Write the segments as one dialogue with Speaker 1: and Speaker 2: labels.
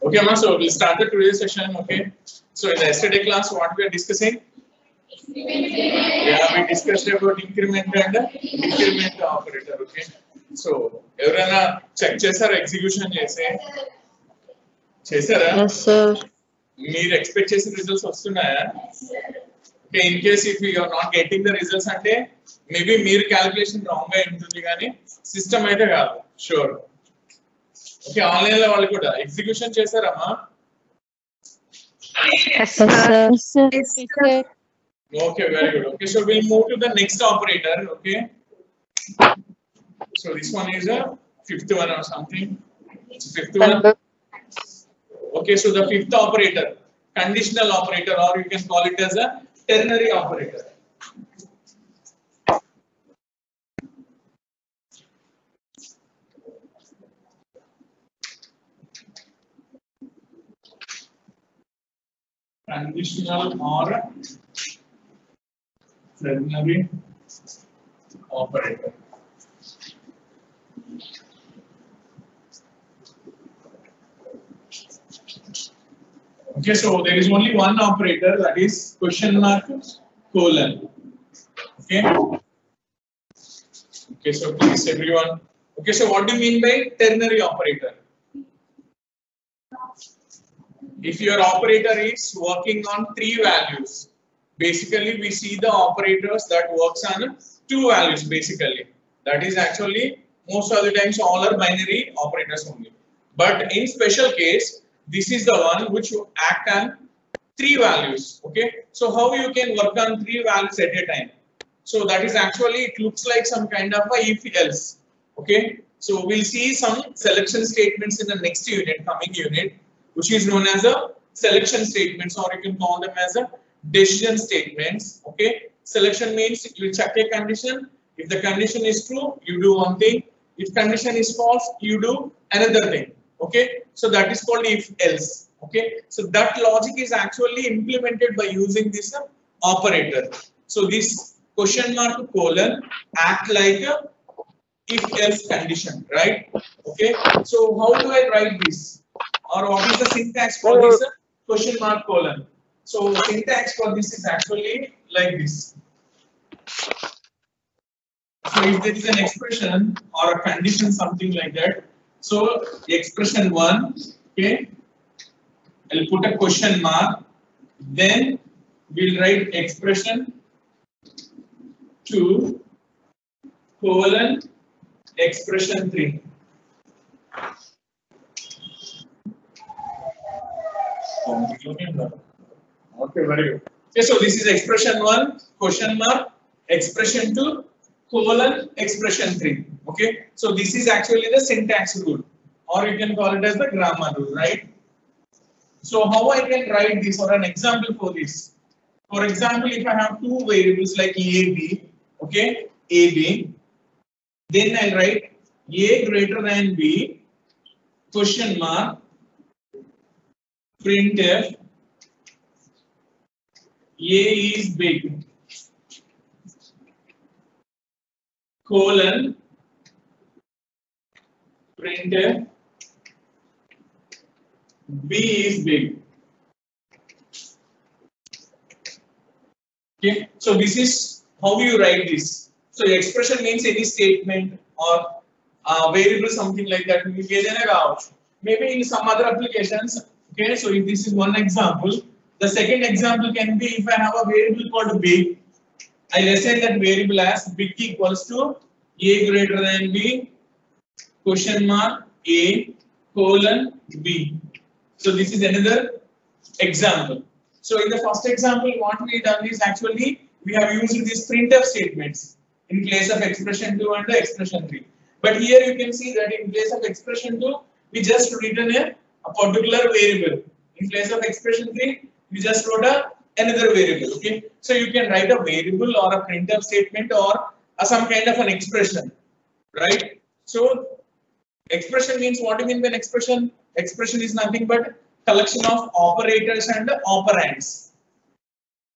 Speaker 1: Okay, Amma, so we'll start the today's session. Okay, so in the yesterday class, what we are discussing? Yeah, we discussed about increment and decrement operator. Okay, so ఎవరైనా check చేశారా execution చేశారా?
Speaker 2: Yes, sir.
Speaker 1: మీరు expect చేసిన results వస్తున్నాయా? Okay, in case if you are not getting the results అంటే maybe మీరు calculation wrong గా ఉంటుంది కానీ సిస్టమ్ అయితే కాదు షూర్. ఓకే, ఆన్లైన్ లో వాళ్ళు కూడా execution చేశారమ్మా?
Speaker 2: Yes, sir. Yes, sir.
Speaker 1: Okay, very good. Okay, so we'll move to the next operator. Okay, so this one is a fifth one or something. It's a fifth one. Okay, so the fifth operator, conditional operator, or you can call it as a ternary operator. Conditional or ternary operator. Okay, so there is only one operator, that is question mark colon. Okay. Okay, so please everyone. Okay, so what do you mean by ternary operator? If your operator is working on three values, basically we see the operators that works on two values basically. That is actually most of the times all are binary operators only. But in special case, this is the one which act on three values. Okay, so how you can work on three values at a time? So that is actually, it looks like some kind of a if else. Okay, so we'll see some selection statements in the next unit, coming unit, which is known as a selection statements, or you can call them as a decision statements. Okay, selection means you check a condition. If the condition is true, you do one thing. If condition is false, you do another thing. Okay, so that is called if else. Okay, so that logic is actually implemented by using this operator. So this question mark colon act like a if else condition, right? Okay, so how do I write this, or what is the syntax for this question mark colon? So syntax for this is actually like this. So if there is an expression or a condition, something like that, so expression 1, okay, I'll put a question mark, then we'll write expression 2 colon expression 3. Okay, very good. Okay, so this is expression 1 question mark expression 2 colon expression 3. Okay, so this is actually the syntax rule, or you can call it as the grammar rule, right? So how I can write this, or an example for this? For example, if I have two variables like a b, okay, a b, then I write a greater than b question mark printf a is big colon printf b is big. Okay, so this is how you write this. So expression means any statement or variable, something like that. Maybe in some other applications. Okay, so if this is one example, the second example can be if I have a variable called big, I'll assign that variable as big equals to a greater than b question mark a colon b. So this is another example. So in the first example, what we done is actually we have used these printf statements in place of expression 2 and the expression 3. But here you can see that in place of expression 2, we just written a particular variable. In place of expression 3, we just wrote another variable. Okay, so you can write a variable or a printf statement or some kind of an expression, right? So expression means, what do you mean by an expression? Expression is nothing but collection of operators and operands.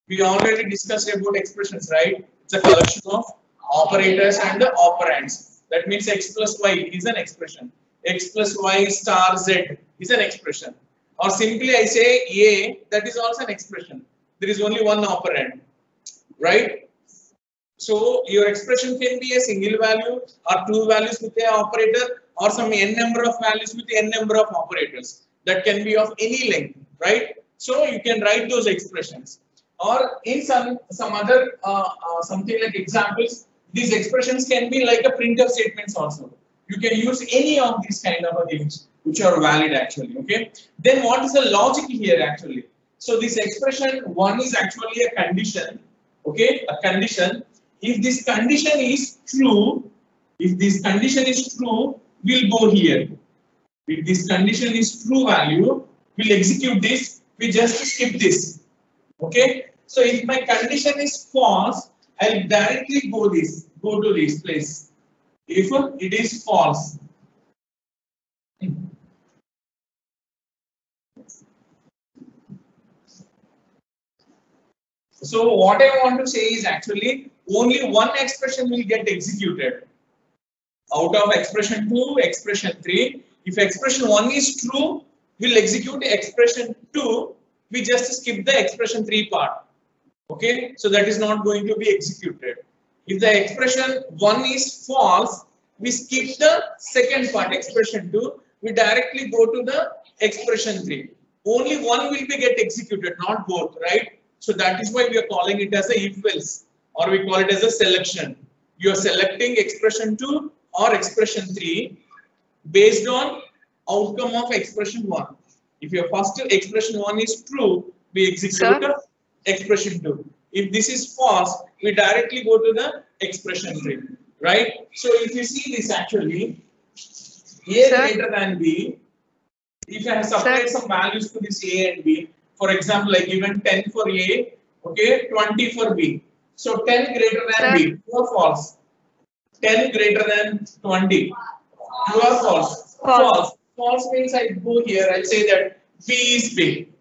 Speaker 1: We already discussed about expressions, right? It's a collection of operators and operands. That means x plus y is an expression. X plus y star z is an expression. or simply I say A, that is also an expression. There is only one operand, right? So your expression can be a single value or two values with an operator, or some n number of values with n number of operators. That can be of any length, right? So you can write those expressions. Or in some other something like examples, these expressions can be like a printf statements also. You can use any of these kind of things which are valid actually. Okay. Then what is the logic here actually? So this expression one is actually a condition. Okay, a condition. If this condition is true, we'll go here. If this condition is true value, we'll execute this. We just skip this. Okay. So if my condition is false, I'll directly go to this place. If it is false. So what I want to say is actually only one expression will get executed. Out of expression 2, expression 3. If expression 1 is true, we'll execute expression 2. We just skip the expression 3 part. Okay, so that is not going to be executed. If the expression 1 is false, we skip the second part, expression 2. We directly go to the expression 3. Only one will be get executed, not both, right? So that is why we are calling it as a if-else, or we call it as a selection. You are selecting expression 2 or expression 3 based on outcome of expression 1. If your first expression 1 is true, we execute expression 2. If this is false, we directly go to the expression 3, right? So if you see this actually, A greater than B, if I have supplied some values to this A and B, for example, I given 10 for A, okay, 20 for B. So 10 greater than B, true or false? 10 greater than 20, true or false? False. False means I go here, I say that B is big.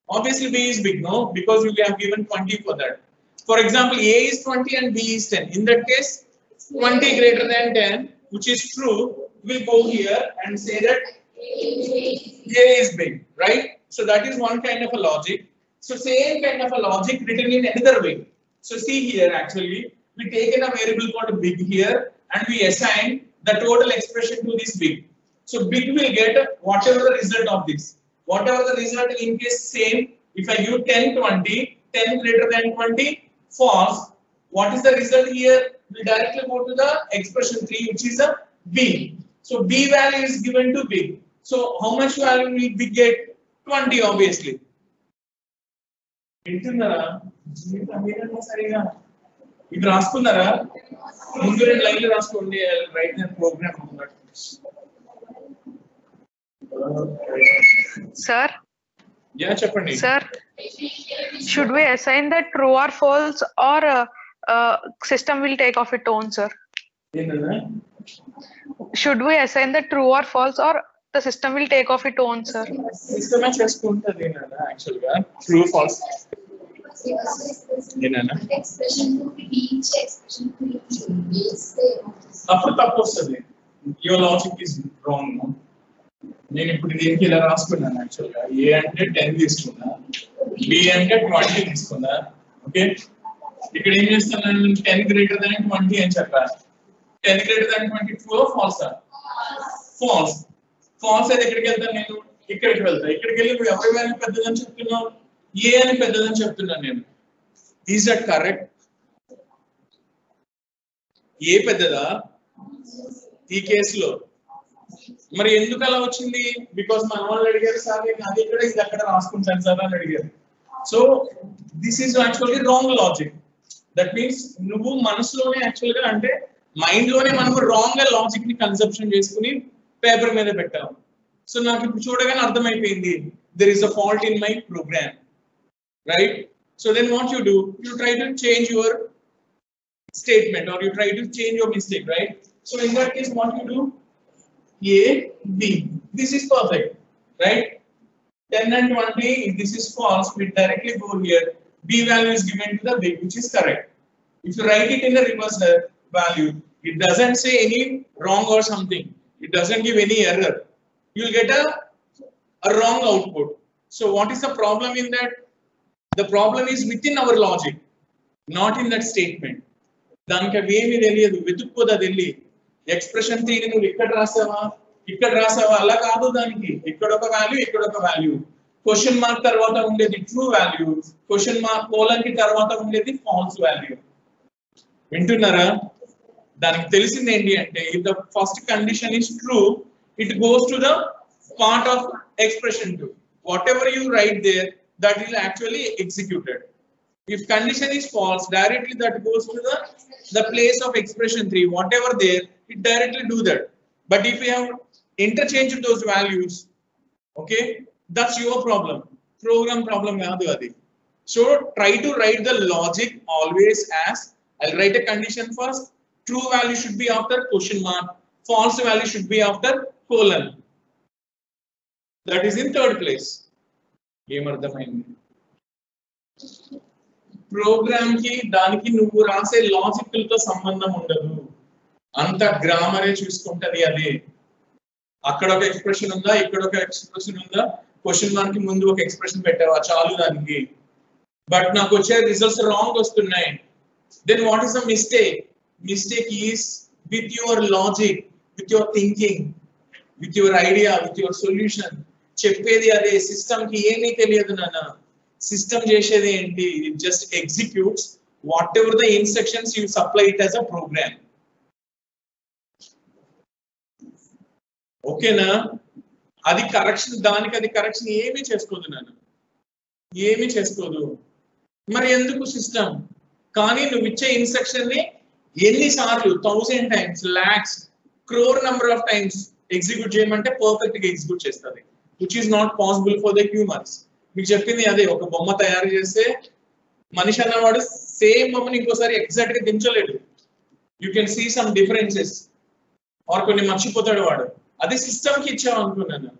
Speaker 1: Obviously B is big, no? Because you have given 20 for that. For example, A is 20 and B is 10. In that case, 20 greater than 10, which is true, we'll go here and say that A is big, right? So that is one kind of a logic. So same kind of a logic written in another way. So see here actually, we taken a variable called big here and we assign the total expression to this big. So big will get whatever the result of this. Whatever the result in case same, if I give 10, 20, 10 greater than 20, false. What is the result here? We directly go to the expression 3, which is a B. So B value is given to big. So how much value will we get? 20 obviously. వింటున్నారా సరిగా ఇది రాసుకున్నారా ముందు రెండు లైన్లు రాసుకోండి write the program
Speaker 3: Sir?
Speaker 1: Yeah, చెప్పండి.
Speaker 3: Sir, should we assign the true or false, or system will take off its own, sir? Should we assign the true or false, or the system will take off its own, sir?
Speaker 1: System చేసుకుంటది నాన్న actual గా true false ఏనా
Speaker 4: expression to each expression to each
Speaker 1: అప్పుడు తప్పు వస్తుంది. Your logic is wrong. నేను ఇప్పుడు దీనికి ఇలా రాసుకున్నాను యాక్చువల్ గా ఏ అంటే 10 తీసుకున్నా, బి అంటే 20 తీసుకున్నా. ఓకే, ఇక్కడ ఏం చేస్తాను, 10 గ్రేటర్ దాన్ 20 అని చెప్పాను. 10 greater than 20 true or false? False. False అయితే ఎక్కడికి వెళ్తాను నేను? ఇక్కడికి వెళ్తా. ఇక్కడికి వెళ్ళి నువ్వు ఎవరి వాల్యూ పెద్దదని చెప్తున్నావు? ఏ అని పెద్దదని చెప్తున్నాను నేను. Is that correct? ఏ పెద్దదా ఈ కేసులో? మరి ఎందుకు అలా వచ్చింది? బికాస్ మన వాళ్ళు అడిగారు సార్ అది ఇక్కడ ఇది అక్కడ రాసుకుంటాను సార్ అని అడిగారు. So this is actually wrong logic. That means నువ్వు మనసులోనే యాక్చువల్ గా అంటే మైండ్ లోనే మనం రాంగ్ గా లాజిక్ ని కన్సెప్షన్ చేసుకుని పేపర్ మీద పెట్టాము. సో నాకు ఇప్పుడు చూడగానే అర్థమైపోయింది there is a fault in my program, right? So then what you do, you try to change your statement or you try to change your mistake, right? So in that case what you do, A, B, this is perfect, right? 10 and 20, if this is false, we directly go here, B value is given to the big, which is correct. If you write it in the reverse value, it doesn't say any wrong or something, it doesn't give any error, you'll get a wrong output. So what is the problem in that? The problem is within our logic, not in that statement. దానికి అవి ఏమి తెలియదు, వెతుక్కోదా వెళ్ళి expression 3 నువ్వు ఇక్కడ రాసావా అలా కాదు. దానికి ఇక్కడ ఒక వాల్యూ, ఇక్కడ ఒక వాల్యూ. క్వశ్చన్ మార్క్ తర్వాత ఉండేది true value, question mark colon కి తర్వాత ఉండేది ఫాల్స్ వాల్యూ. వింటున్నారా? దానికి తెలిసింది ఏంటి అంటే, if the first condition is true, it goes to the part of expression 2. Whatever you write there, that is actually executed. If condition is false, directly that goes to the place of expression 3. Whatever there, it directly do that. But if you have interchanged those values, okay, that's your problem. Program problem kaadu adi. So try to write the logic always as, I'll write a condition first. True value should be after question mark. False value should be after colon. That is in third place. ఏమర్థమైంది? Programme కి దానికి నువ్వు రాసే logical తో సంబంధం ఉండదు, అంత గ్రామరే చూసుకుంటది. అదే అక్కడ ఒక ఎక్స్ప్రెషన్ ఉందా, ఇక్కడ ఒక ఎక్స్ప్రెషన్ ఉందా, క్వశ్చన్ మార్క్ కి ముందు ఒక ఎక్స్ప్రెషన్ పెట్టావా, చాలు దానికి. బట్ నాకు వచ్చే రిజల్ట్స్ రాంగ్ వస్తున్నాయి. Then what is the mistake? Mistake is with your logic, with your thinking, with your idea, with your solution. చెప్పేది అదే, సిస్టమ్ కి ఏమీ తెలియదు నాన్న. సిస్టమ్ చేసేది ఏంటి? It just executes whatever the instructions you supply it as a program. ఓకేనా? అది కరెక్షన్, దానికి అది కరెక్షన్ ఏమీ చేసుకోదు నాన్న, ఏమీ చేసుకోదు. మరి ఎందుకు సిస్టమ్? కానీ నువ్వు ఇచ్చే ఇన్స్ట్రక్షన్ ని ఎన్నిసార్లు 1000 times, lakhs, crore number of times execute చేయమంటే పర్ఫెక్ట్ గా ఎగ్జిక్యూట్ చేస్తుంది. which is not possible for the humans. మీకు చెప్పింది అదే, ఒక బొమ్మ తయారు చేస్తే మనిషి అన్నవాడు సేమ్ బొమ్మని ఇంకోసారి ఎగ్జాక్ట్ గా దించలేడు. You can see some differences, or కొన్ని మర్చిపోతాడు వాడు. అదే సిస్టమ్ కి ఇచ్చావు అనుకున్నాను.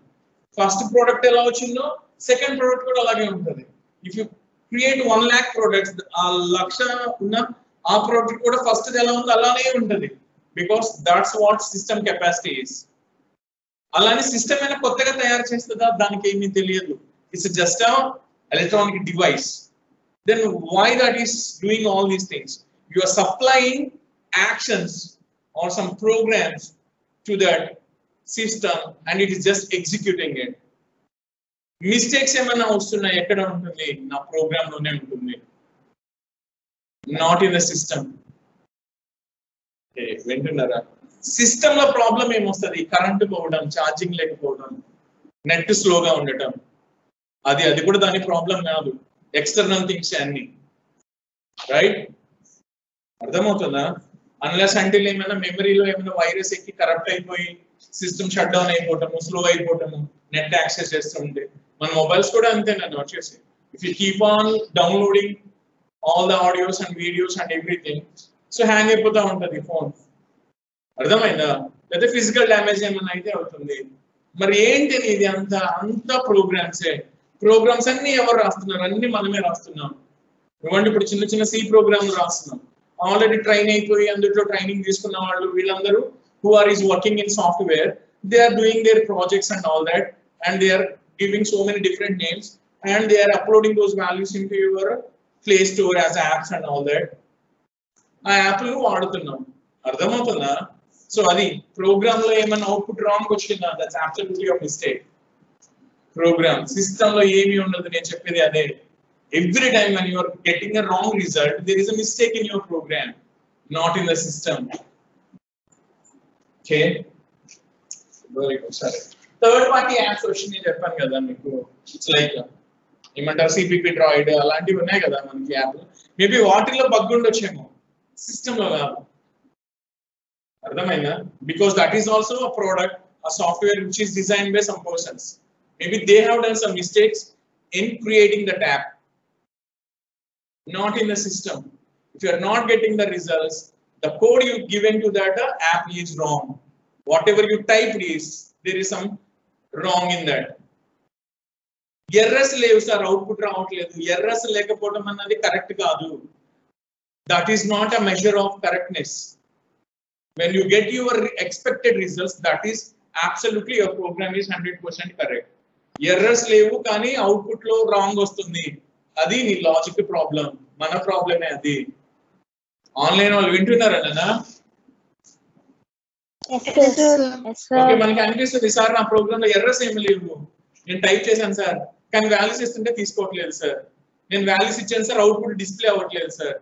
Speaker 1: ఫస్ట్ ప్రోడక్ట్ ఎలా వచ్చిందో సెకండ్ ప్రోడక్ట్ కూడా అలాగే ఉంటుంది. If you create 1 lakh products, ఆ 1,00,000 ఉన్న ఆ ప్రోడక్ట్ కూడా ఫస్ట్ ఎలా ఉందో అలానే ఉంటుంది. Because that's what system capacity is. అలానే సిస్టమ్ అయినా కొత్తగా తయారు చేస్తుందా? దానికి ఏమీ తెలియదు. It's just a electronic device. Then why that is doing all these things? You are supplying actions or some programs to that system and it is just executing it. Mistakes ఏమైనా వస్తున్నాయి ఎక్కడ ఉంటుంది? నా ప్రోగ్రామ్ లోనే ఉంటుంది, not in the system. వింటున్నారా? System లో problem ఏమొస్తుంది? కరెంటు పోవడం, ఛార్జింగ్ లేకపోవడం, నెట్ స్లోగా ఉండటం. అది కూడా దాని ప్రాబ్లం కాదు, ఎక్స్టర్నల్ థింగ్స్ అన్ని. రైట్? అర్థమవుతుందా? అన్లెస్ అంటిల్ ఏమైనా మెమరీలో ఏమైనా వైరస్ ఎక్కి కరప్ట్ అయిపోయి సిస్టమ్ షట్ డౌన్ అయిపోవటము, స్లో అయిపోవటము, నెట్ యాక్సెస్ చేస్తుంటే. మన మొబైల్స్ కూడా అంతేనండి వచ్చేసి. If you keep on downloading all the audios and videos and everything, so hang అయిపోతా ఉంటుంది ఫోన్. అర్థమైందా? లేదా ఫిజికల్ డ్యామేజ్ ఏమన్నా అయితే అవుతుంది. మరి ఏంటి ఇది? అంత ప్రోగ్రామ్స్ అన్ని ఎవరు రాస్తున్నారు? అన్ని మనమే రాస్తున్నాం. ఇవ్వండి, ఇప్పుడు చిన్న చిన్న సి ప్రోగ్రామ్లు రాస్తున్నాం. ఆల్రెడీ ట్రైన్ అయిపోయి అందులో ట్రైనింగ్ తీసుకున్న వాళ్ళు వీళ్ళందరూ who are is working in software, they are doing their projects and all that, and they are giving so many different names, and they are uploading those values into your Play Store as apps and all that. ఆ యాప్లు వాడుతున్నాం. అర్థమవుతుందా? So అది program లో ఏమైనా output wrong వచ్చిందా? That's absolutely a mistake. Program system లో ఏమీ ఉండదు. నేను చెప్పేది అదే. Every time when you are getting a wrong result, there is a mistake in your program, not in the system. Okay, very good. Sorry. Third party apps వచ్చినాయి చెప్పాను కదా మీకు. ఇట్స్ లైక్ ఏమంటారు, సిపిపి డ్రాయిడ్ అలాంటివి ఉన్నాయి కదా మనకి app. Maybe వాటిల్లో బగ్ ఉండొచ్చేమో, సిస్టమ్ లో కాదు. అర్థమైందా? Because that is also a product, a software which is design by some persons. Maybe they have done some mistakes in creating that app, not in the system. If you are not getting the results, the code you given to that app is wrong. Whatever you typed is, there is some wrong in that. Errors leaves are output రావట్లేదు. Errors లేకపోవడం అన్నది correct కాదు. That is not a measure of correctness. When you get your expected results, that is absolutely your program is 100% correct. Errors లేవు కానీ output లో wrong వస్తుంది. అది నీ లాజిక్ ప్రాబ్లం, మన ప్రాబ్లమే అది. ఆన్లైన్ వాళ్ళు వింటున్నారన్నా? ఓకే, మనకి అనిపిస్తుంది సార్ నా ప్రోగ్రామ్ లో ఎర్రర్స్ ఏమి లేవు, నేను టైప్ చేశాను సార్ కానీ వాల్యూస్ ఇస్తుంటే తీసుకోవట్లేదు సార్, నేను వాల్యూస్ ఇచ్చాను సార్ అవుట్పుట్ డిస్ప్లే అవ్వట్లేదు సార్,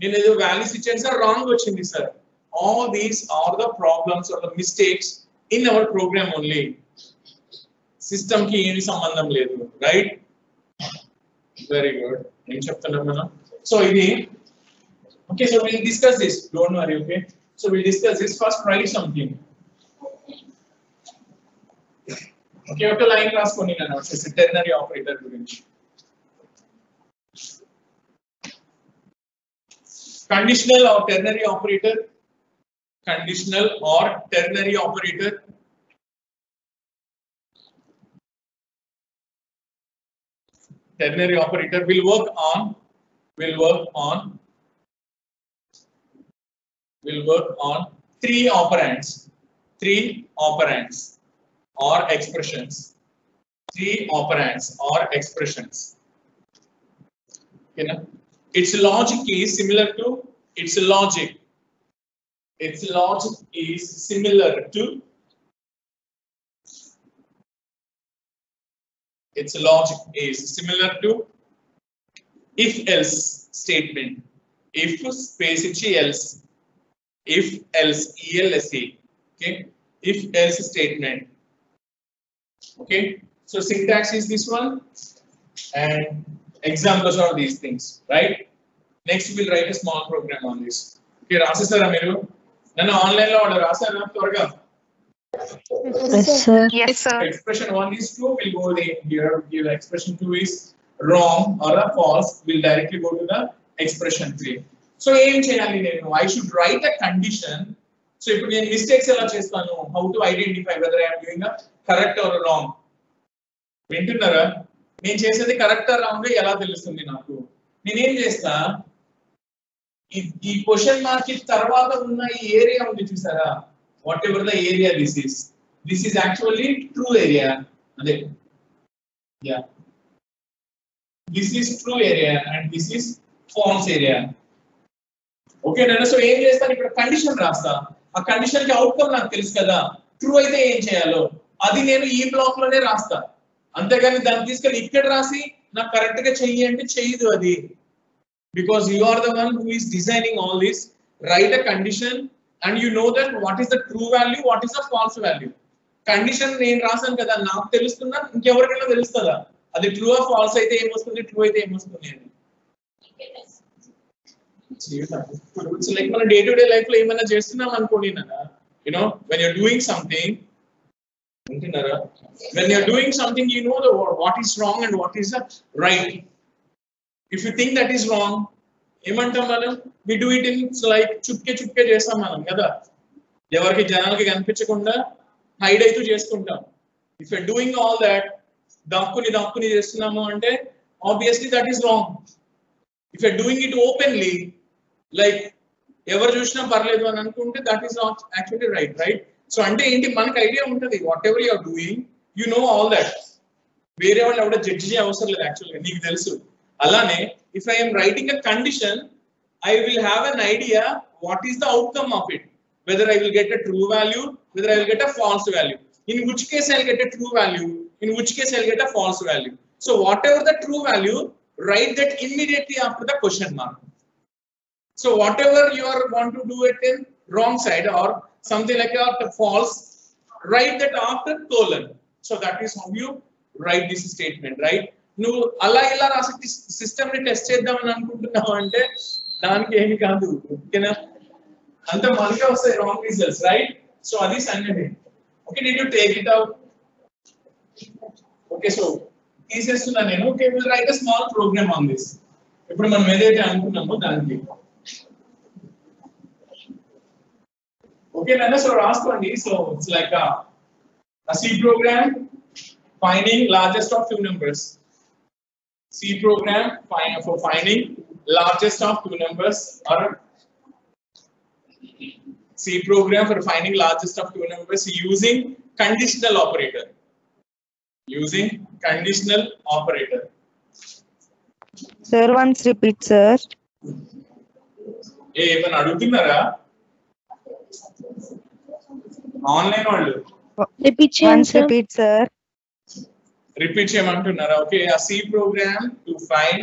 Speaker 1: నేను ఏదో వాల్యూస్ ఇచ్చాను సార్ రాంగ్ వచ్చింది sir. All these are the problems are the mistakes in our program only. System కి ఏమి సంబంధం లేదు, రైట్? Very good. ఏం చెప్తున్నాం మనం? సో ఇది okay, so will discuss this, don't worry. Okay, so we'll discuss this. First write something. Okay, ఒక line రాసుకోండి నేను వచ్చేసి టెర్నరీ ఆపరేటర్ గురించి. Conditional or ternary operator, conditional or ternary operator. Ternary operator will work on three operands or expressions. Three operands or expressions. Okay, na? Its logic is similar to its logic is similar to if else statement. If space ichi else, if else, ELSE. Okay, if else statement. Okay, so syntax is this one and examples are these things, right? Next we'll write a small program on this. Okay, rasesara meeru nana online lo order rasara tvarga.
Speaker 2: Yes sir.
Speaker 3: Yes sir.
Speaker 1: Expression 1 is true, we'll go here. Give expression 2 is wrong or a false, we'll directly go to the expression 3. So ఏం చేయాలి నేను? I should write a condition. So ఇప్పుడు నేను mistakes ఎలా చేస్తాను? How to identify whether I am doing a correct or wrong? వింటున్నారా? నేను చేసేది కరెక్ట్ ఆ రాంగ్ ఎలా తెలుస్తుంది నాకు? నేనేం చేస్తా, ఈ క్వశ్చన్ మార్క్ తర్వాత ఉన్న ఈ ఏరియా ఉంది చూసారా, whatever the area this is actually true area. అదే yeah, this is true area and this is false area. Okay నేను సో ఏం చేస్తాను, ఇక్కడ కండిషన్ రాస్తా. ఆ కండిషన్ కి అవుట్కమ్ నాకు తెలుసు కదా, ట్రూ అయితే ఏం చేయాలో అది నేను ఈ బ్లాక్ లోనే రాస్తా. అంతేగాని దాన్ని తీసుకెళ్ళి ఇక్కడ రాసి నాకు కరెక్ట్ గా చెయ్యి అంటే చెయ్యదు అది. Because you are the one who is designing all this. Right a condition and you know that what is the true value, what is the false value. Condition నేను రాసాను కదా, నాకు తెలుస్తుందా ఇంకెవరికైనా తెలుస్తుందా అది ట్రూ ఆర్ ఫాల్స్ అయితే ఏమొస్తుంది, ట్రూ అయితే ఏమొస్తుంది అని? లైక్ మన డే టు డే లైఫ్ లో ఏమైనా చేస్తున్నాం అనుకోండి నాన్న, you know when you're doing something, వింటున్నారా? When you are doing something, you know what is wrong and what is right. If you think that is wrong, ఏమంటాం మనం? We do it in like చుట్కే చేస్తాం మనం కదా, ఎవరికి జనాలకి కనిపించకుండా హైడ్ అయితూ చేసుకుంటాం. If you are doing all that, దాక్కుని చేస్తున్నాము అంటే obviously that is wrong. If you are doing it openly, like ఎవరు చూసినా పర్లేదు అని అనుకుంటే that is not actually right? So అంటే ఏంటి, మనకు ఐడియా ఉంటుంది whatever you are doing, you know all that. వేరే వాళ్ళు ఎవడ జడ్జి చేయ అవసరం లేదు, యాక్చువల్గా నీకు తెలుసు. అలానే if I M writing a condition, I will have an idea what is the outcome of it, weather I will get a true value, weather I will get a false value. In which case I will get a true value, in which case I will get a false value. So what ever the true value, write that immediately after the question mark. So whatever you are want to do it in wrong side or something like a false, write that after colon. So that is how you write this statement, right? Nu alla illa rasiki system ni test cheddam ani anukuntunnavu ante daniki emi kaadu, okayna? Anta manike vastayi wrong results, right? So adi sannadi. Okay, did you take it out? Okay, so తీసేస్తున్నా నేను. Okay, will write a small program on this. ఇప్పుడు మనం ఏదైతే అనుకున్నామో దానికి okay నాన్న, so రాసుకోండి. So it's like a C program finding largest of two numbers. C program for finding largest of two numbers, or C program for finding largest of two numbers using conditional operator. using conditional operator.
Speaker 2: Sir, once repeat, sir.
Speaker 1: ఏమైనా అడుగుతున్నారా online వాళ్ళు?
Speaker 2: Once repeat, sir.
Speaker 1: Repeat చేయమంటున్నారా? Okay, a C program to find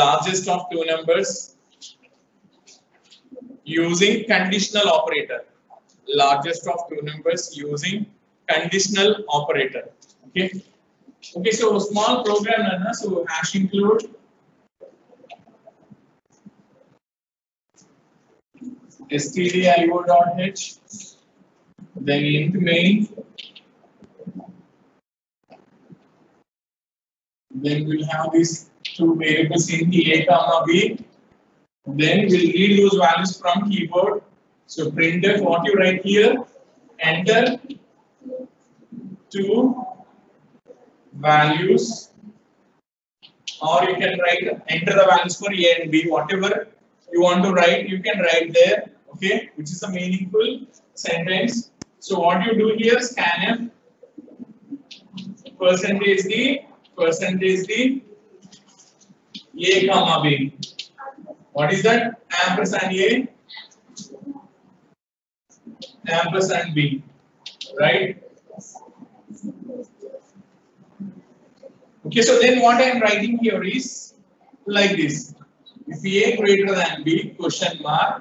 Speaker 1: largest of two numbers using conditional operator. Largest of two numbers using conditional operator. Okay. Okay, so small program na, so hash include stdio.h, then int main, then we'll have these two variables int a comma b, then we'll read those values from keyboard. So printf, what you write here, enter two values, or you can write enter the values for a and b, whatever you want to write you can write there, okay, which is a meaningful sentence. So what you do here, scanf percentage d a comma b. What is that? Ampersand a ampersand b, right? Okay, so then what I am writing here is like this: if a greater than b, question mark,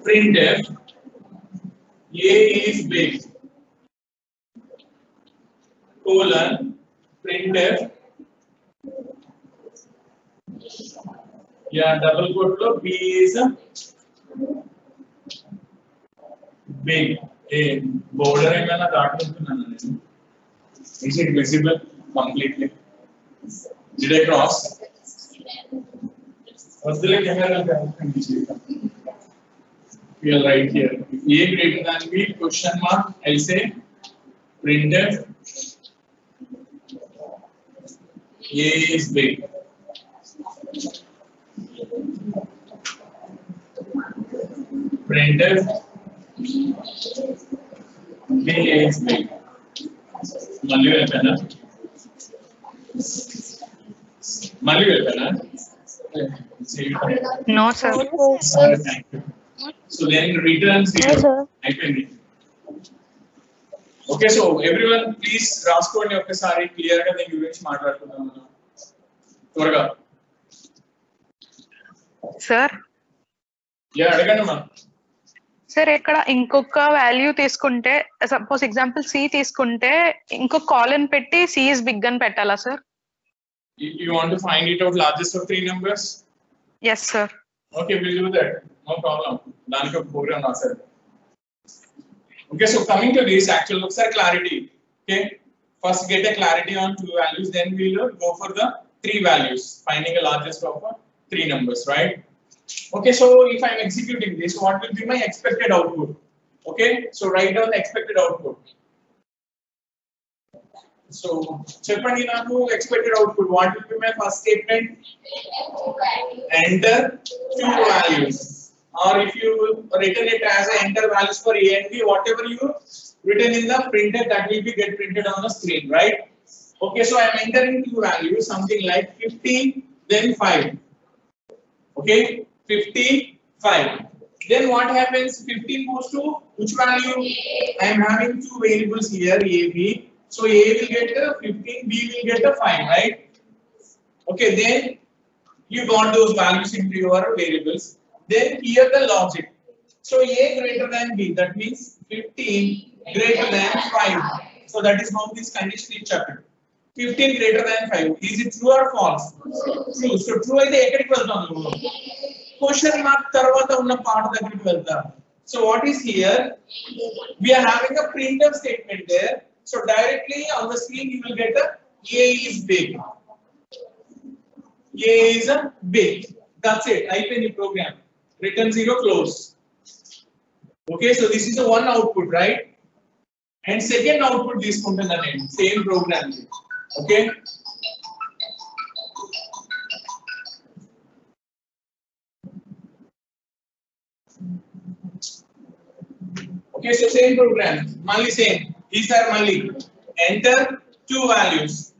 Speaker 1: printf a is big, colon, printf, yeah, double quote lo b is big. A border ఏమైనా దాటుతున్నాను నేను. Is it visible completely? Did I cross? వద్దులే camera కనిపించేది. We are right here. If a greater than b, question mark, I'll say printf a is big. Printf b is big. మళ్ళీ వెళ్ళానా?
Speaker 3: No, sir.
Speaker 1: Thank you. So then return zero. అయిపోయింది. Okay, so everyone please రాసుకోండి ఒక్కసారి clear గా దీని గురించి మాట్లాడుకుందాం మనం త్వరగా.
Speaker 3: సార్
Speaker 1: అడగండి మనం.
Speaker 3: సార్ ఇక్కడ ఇంకొక వాల్యూ తీసుకుంటే సపోజ్ ఎగ్జాంపుల్ సి తీసుకుంటే ఇంకొక కాలన్ పెట్టి సి ఇస్ బిగ్ అని పెట్టాలా sir?
Speaker 1: You want to find it out largest of three numbers?
Speaker 3: Yes, sir.
Speaker 1: Okay, we'll do that. No problem. దానికి ఒక ప్రోగ్రామ్ రాశారు. Okay, so coming to this, actual looks at clarity. Okay, first get a clarity on two values, then we'll go for the three values, finding a largest of three numbers, right? Okay, so if I'm executing this, what will be my expected output? Okay, so write down the expected output. So చెప్పండి నాకు expected output. What will be my first statement? Enter two values. Or if you written it as a enter values for a and b, whatever you written in the printed, that will be get printed on the screen, right? Okay, so I am entering two values, something like 50, then 5. Okay, 55. Then what happens? 15 goes to which value? I am having two variables here, a, b. So a will get a 15, b will get a 5, right? Okay, then you got those values into your variables. Then here the logic. So a greater than b, that means 15 greater than 5. So that is how this condition is checked. 15 greater than 5. Is it true or false? True. So true అయితే ఎక్కడికి వెళ్తాను? Question mark తర్వాత ఉన్న part దగ్గరికి వెళ్తాను. So what is here? We are having a printf statement there. So directly on the screen you will get a is big. A is a big. That's it. Type in the program. Return zero, close. Okay, so this is the one output, right? And second output this name, same program. Okay. Okay, so same program, Mali same. These are Mali. Enter two values.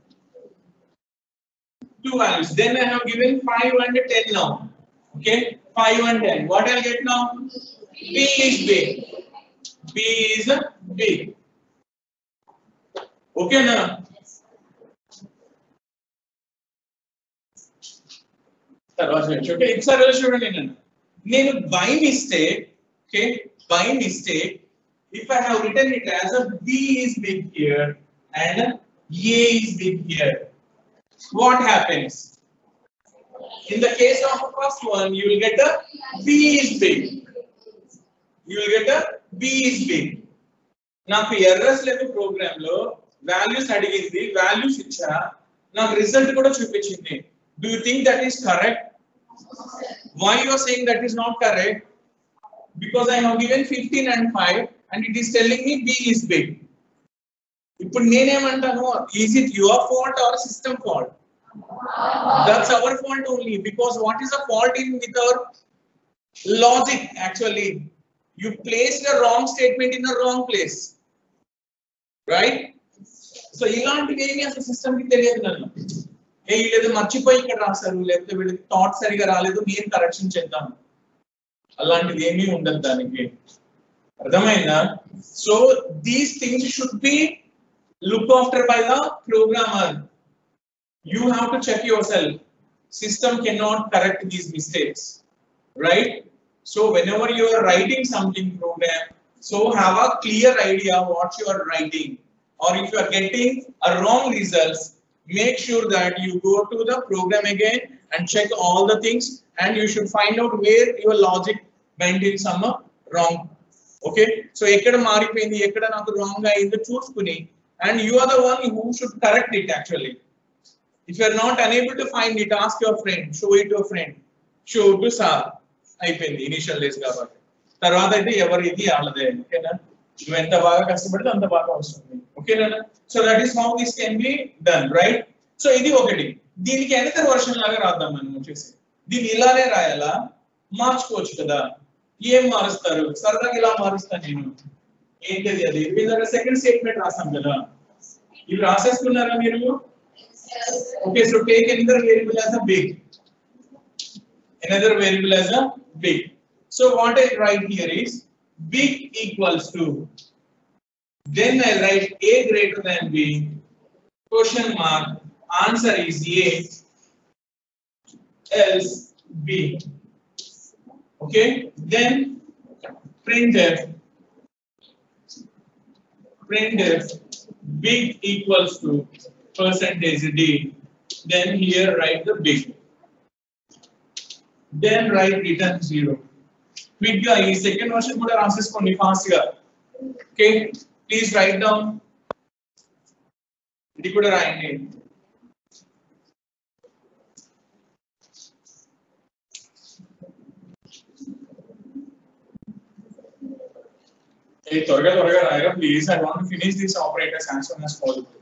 Speaker 1: Then I have given 5 and 10 now. Okay, 5 and 10. What I'll get now? B is big. B is big. Okay, na? Okay, it's a relation. By mistake, okay, by mistake, if I have written it as a B is big here and A is big here, what happens? In the case of the first one, you will get a B is big. You will get a B is big. Now, errors level program lo values adigindi, values icha, now result kuda chupichindi. Do you think that is correct? Why you are saying that is not correct? Because I have given 15 and 5 and it is telling me B is big. Ippudu nene emantanu, is it your fault or system fault? That's our fault only, because what is the fault in with our logic? Actually, you placed a wrong statement in a wrong place, right? So ilanti emi asalu system ki teliyadu nannu. Hey, iledu marchipoyi ikkada rasaru lepthe veelu thought sariga raaledu, nenu correction cheddam. Alantidi emi undadu daniki. Ardhamainda? So these things should be looked after by the programmer. You have to check yourself. System cannot correct these mistakes, right? So whenever you are writing something program, so have a clear idea what you are writing. Or if you are getting a wrong results, make sure that you go to the program again and check all the things, and you should find out where your logic went in some wrong. Okay, so ekkada maaripoyindi, ekkada naaku wrong ga ayindi chusukoni, and you are the one who should correct it actually. If you are not unable to find it, ask your friend, show it to a friend, show to sir. అయిపోయింది initial days కాబట్టి. తర్వాత అయితే ఎవరిది వాళ్ళదే. ఓకేనా? నువ్వు ఎంత బాగా కష్టపడితే అంత బాగా వస్తుంది. ఓకేనా? So that is how this can be done, right? So ఇది ఒకటి. దీనికి అనదర్ వర్షన్ లాగా రాద్దాం మనం వచ్చేసి. దీన్ని ఇలానే రాయాలా? మార్చుకోవచ్చు కదా. ఏం మారుస్తారు? సరదాగా ఇలా మారుస్తాను నేను. ఏంటది అది? మీరు సెకండ్ స్టేట్మెంట్ రాస్తాం కదా. ఇవి రాసేసుకున్నారా మీరు? Okay, so take another variable as a big. Another variable as a big. So what I write here is big equals to. Then I write A greater than B. Question mark. Answer is A. Else B. Okay. Then printf. Printf big equals to percentage D. Then here write the big. Then write return 0. Quick ga ee second version kuda raseskondi fast ga. Okay, please write down. Idi kuda rayandi. Hey, torga rayara please. I want to finish this operators as soon as possible.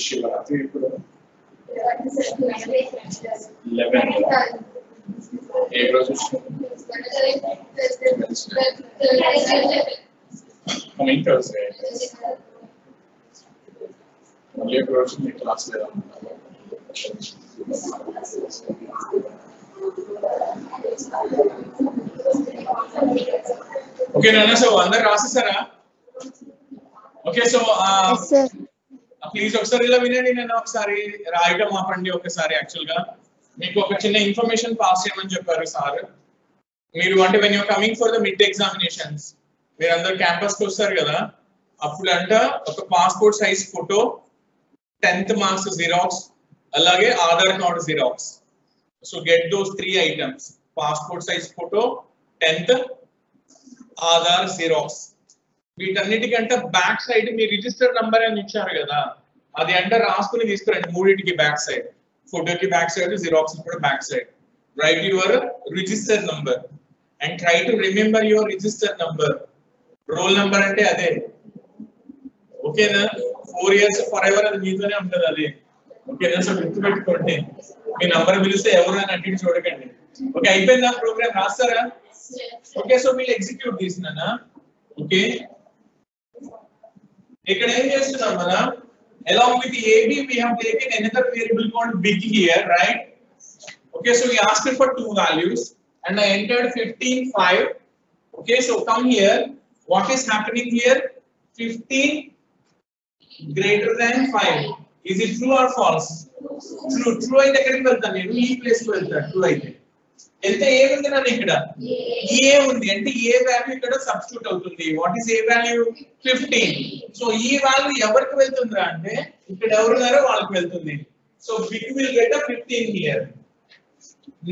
Speaker 1: Shivratri ఇప్పుడు 11 ఏ రోజు coming Thursday మళ్ళీ ఒక రోజు మీ class లేదా okay నాన్న so అందరూ రాసేసారా okay so please ఒకసారి ఇలా వినండి నేను ఒకసారి రాయటం ఆపండి ఒకసారి యాక్చువల్ గా మీకు ఒక చిన్న ఇన్ఫర్మేషన్ పాస్ చేయమని చెప్పారు సార్ మీరు అంటే when you're coming for the mid examinations మీరు అందరు క్యాంపస్ కి వస్తారు కదా అప్పుడు అంట ఒక passport size photo 10th marks xerox అలాగే Aadhaar card xerox so get those 3 items passport size photo 10th Aadhaar xerox వీటన్నిటికంటే బ్యాక్ సైడ్ మీ రిజిస్టర్ నంబర్ అని ఇచ్చారు కదా, అది అంటే రాసుకుని తీసుకురండి మూడింటికి బ్యాక్ సైడ్, ఫోటోకి బ్యాక్ సైడ్, జిరాక్స్ కూడా back side. Write your register number and try to remember your register number. Roll number అంటే అదే, ఓకేనా? 4 years ఫర్ ఎవర్ అది మీతోనే ఉంటుంది అది, ఓకేనా? సో గుర్తుపెట్టుకోండి, మీ నంబర్ పిలిస్తే ఎవరు అని అటు చూడకండి. ఓకే, అయిపోయిందా ప్రోగ్రామ్? రాస్తారా? ఓకే, సో వీళ్ళు ఎగ్జిక్యూట్ తీసినా. ఓకే, ఇక్కడ ఏం చేస్తున్నాం మనం? Along with AB, we have taken another variable called big here, right? Okay, so we asked it for 2 values and I entered 15, 5. Okay, so come here. What is happening here? 15 greater than 5. Is it true or false? True. True అయితే ఎక్కడికి వెళ్తాను నేను? ఈ place కి వెళ్తాను. True అయితే వెళ్తే ఏ ఉంది నన్ను ఇక్కడ? ఏ ఉంది అంటే ఏ వాల్యూ ఇక్కడ సబ్స్టిట్యూట్ అవుతుంది. What is A value? 15. So ఈ వాల్యూ ఎవరికి వెళ్తుందా అంటే ఇక్కడ ఎవరున్నారో వాళ్ళకి వెళ్తుంది. So big will get 15 here.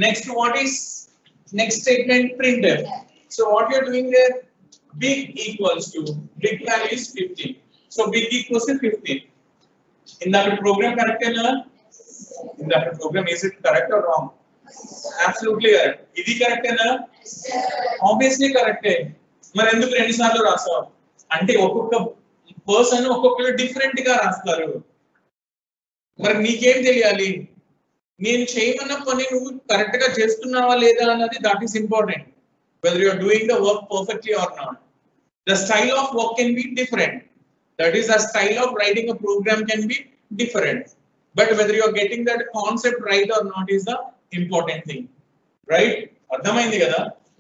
Speaker 1: Next what is next statement? Printer. So what you are doing there? Big equals to big value is 15. So big equals to 15. ఇందాక program correct అయినా? ఇందాక program is it correct or wrong? Absolutely correct. ఇది కరెక్టేనా? Obviously కరెక్టే. మరి ఎందుకు రెండు సార్లు రాసావు అంటే ఒక్కొక్క పర్సన్ ఒక్కొక్కరు డిఫరెంట్ గా రాస్తారు. మరి నీకేం తెలియాలి? నేను చేయమన్న పని నువ్వు కరెక్ట్ గా చేస్తున్నావా లేదా అన్నది that is important. Whether you are doing the work perfectly or not. The style of work can be different. That is the style of writing a program can be different. But whether you are getting that concept right or not is the important thing, right? అర్థమైంది కదా?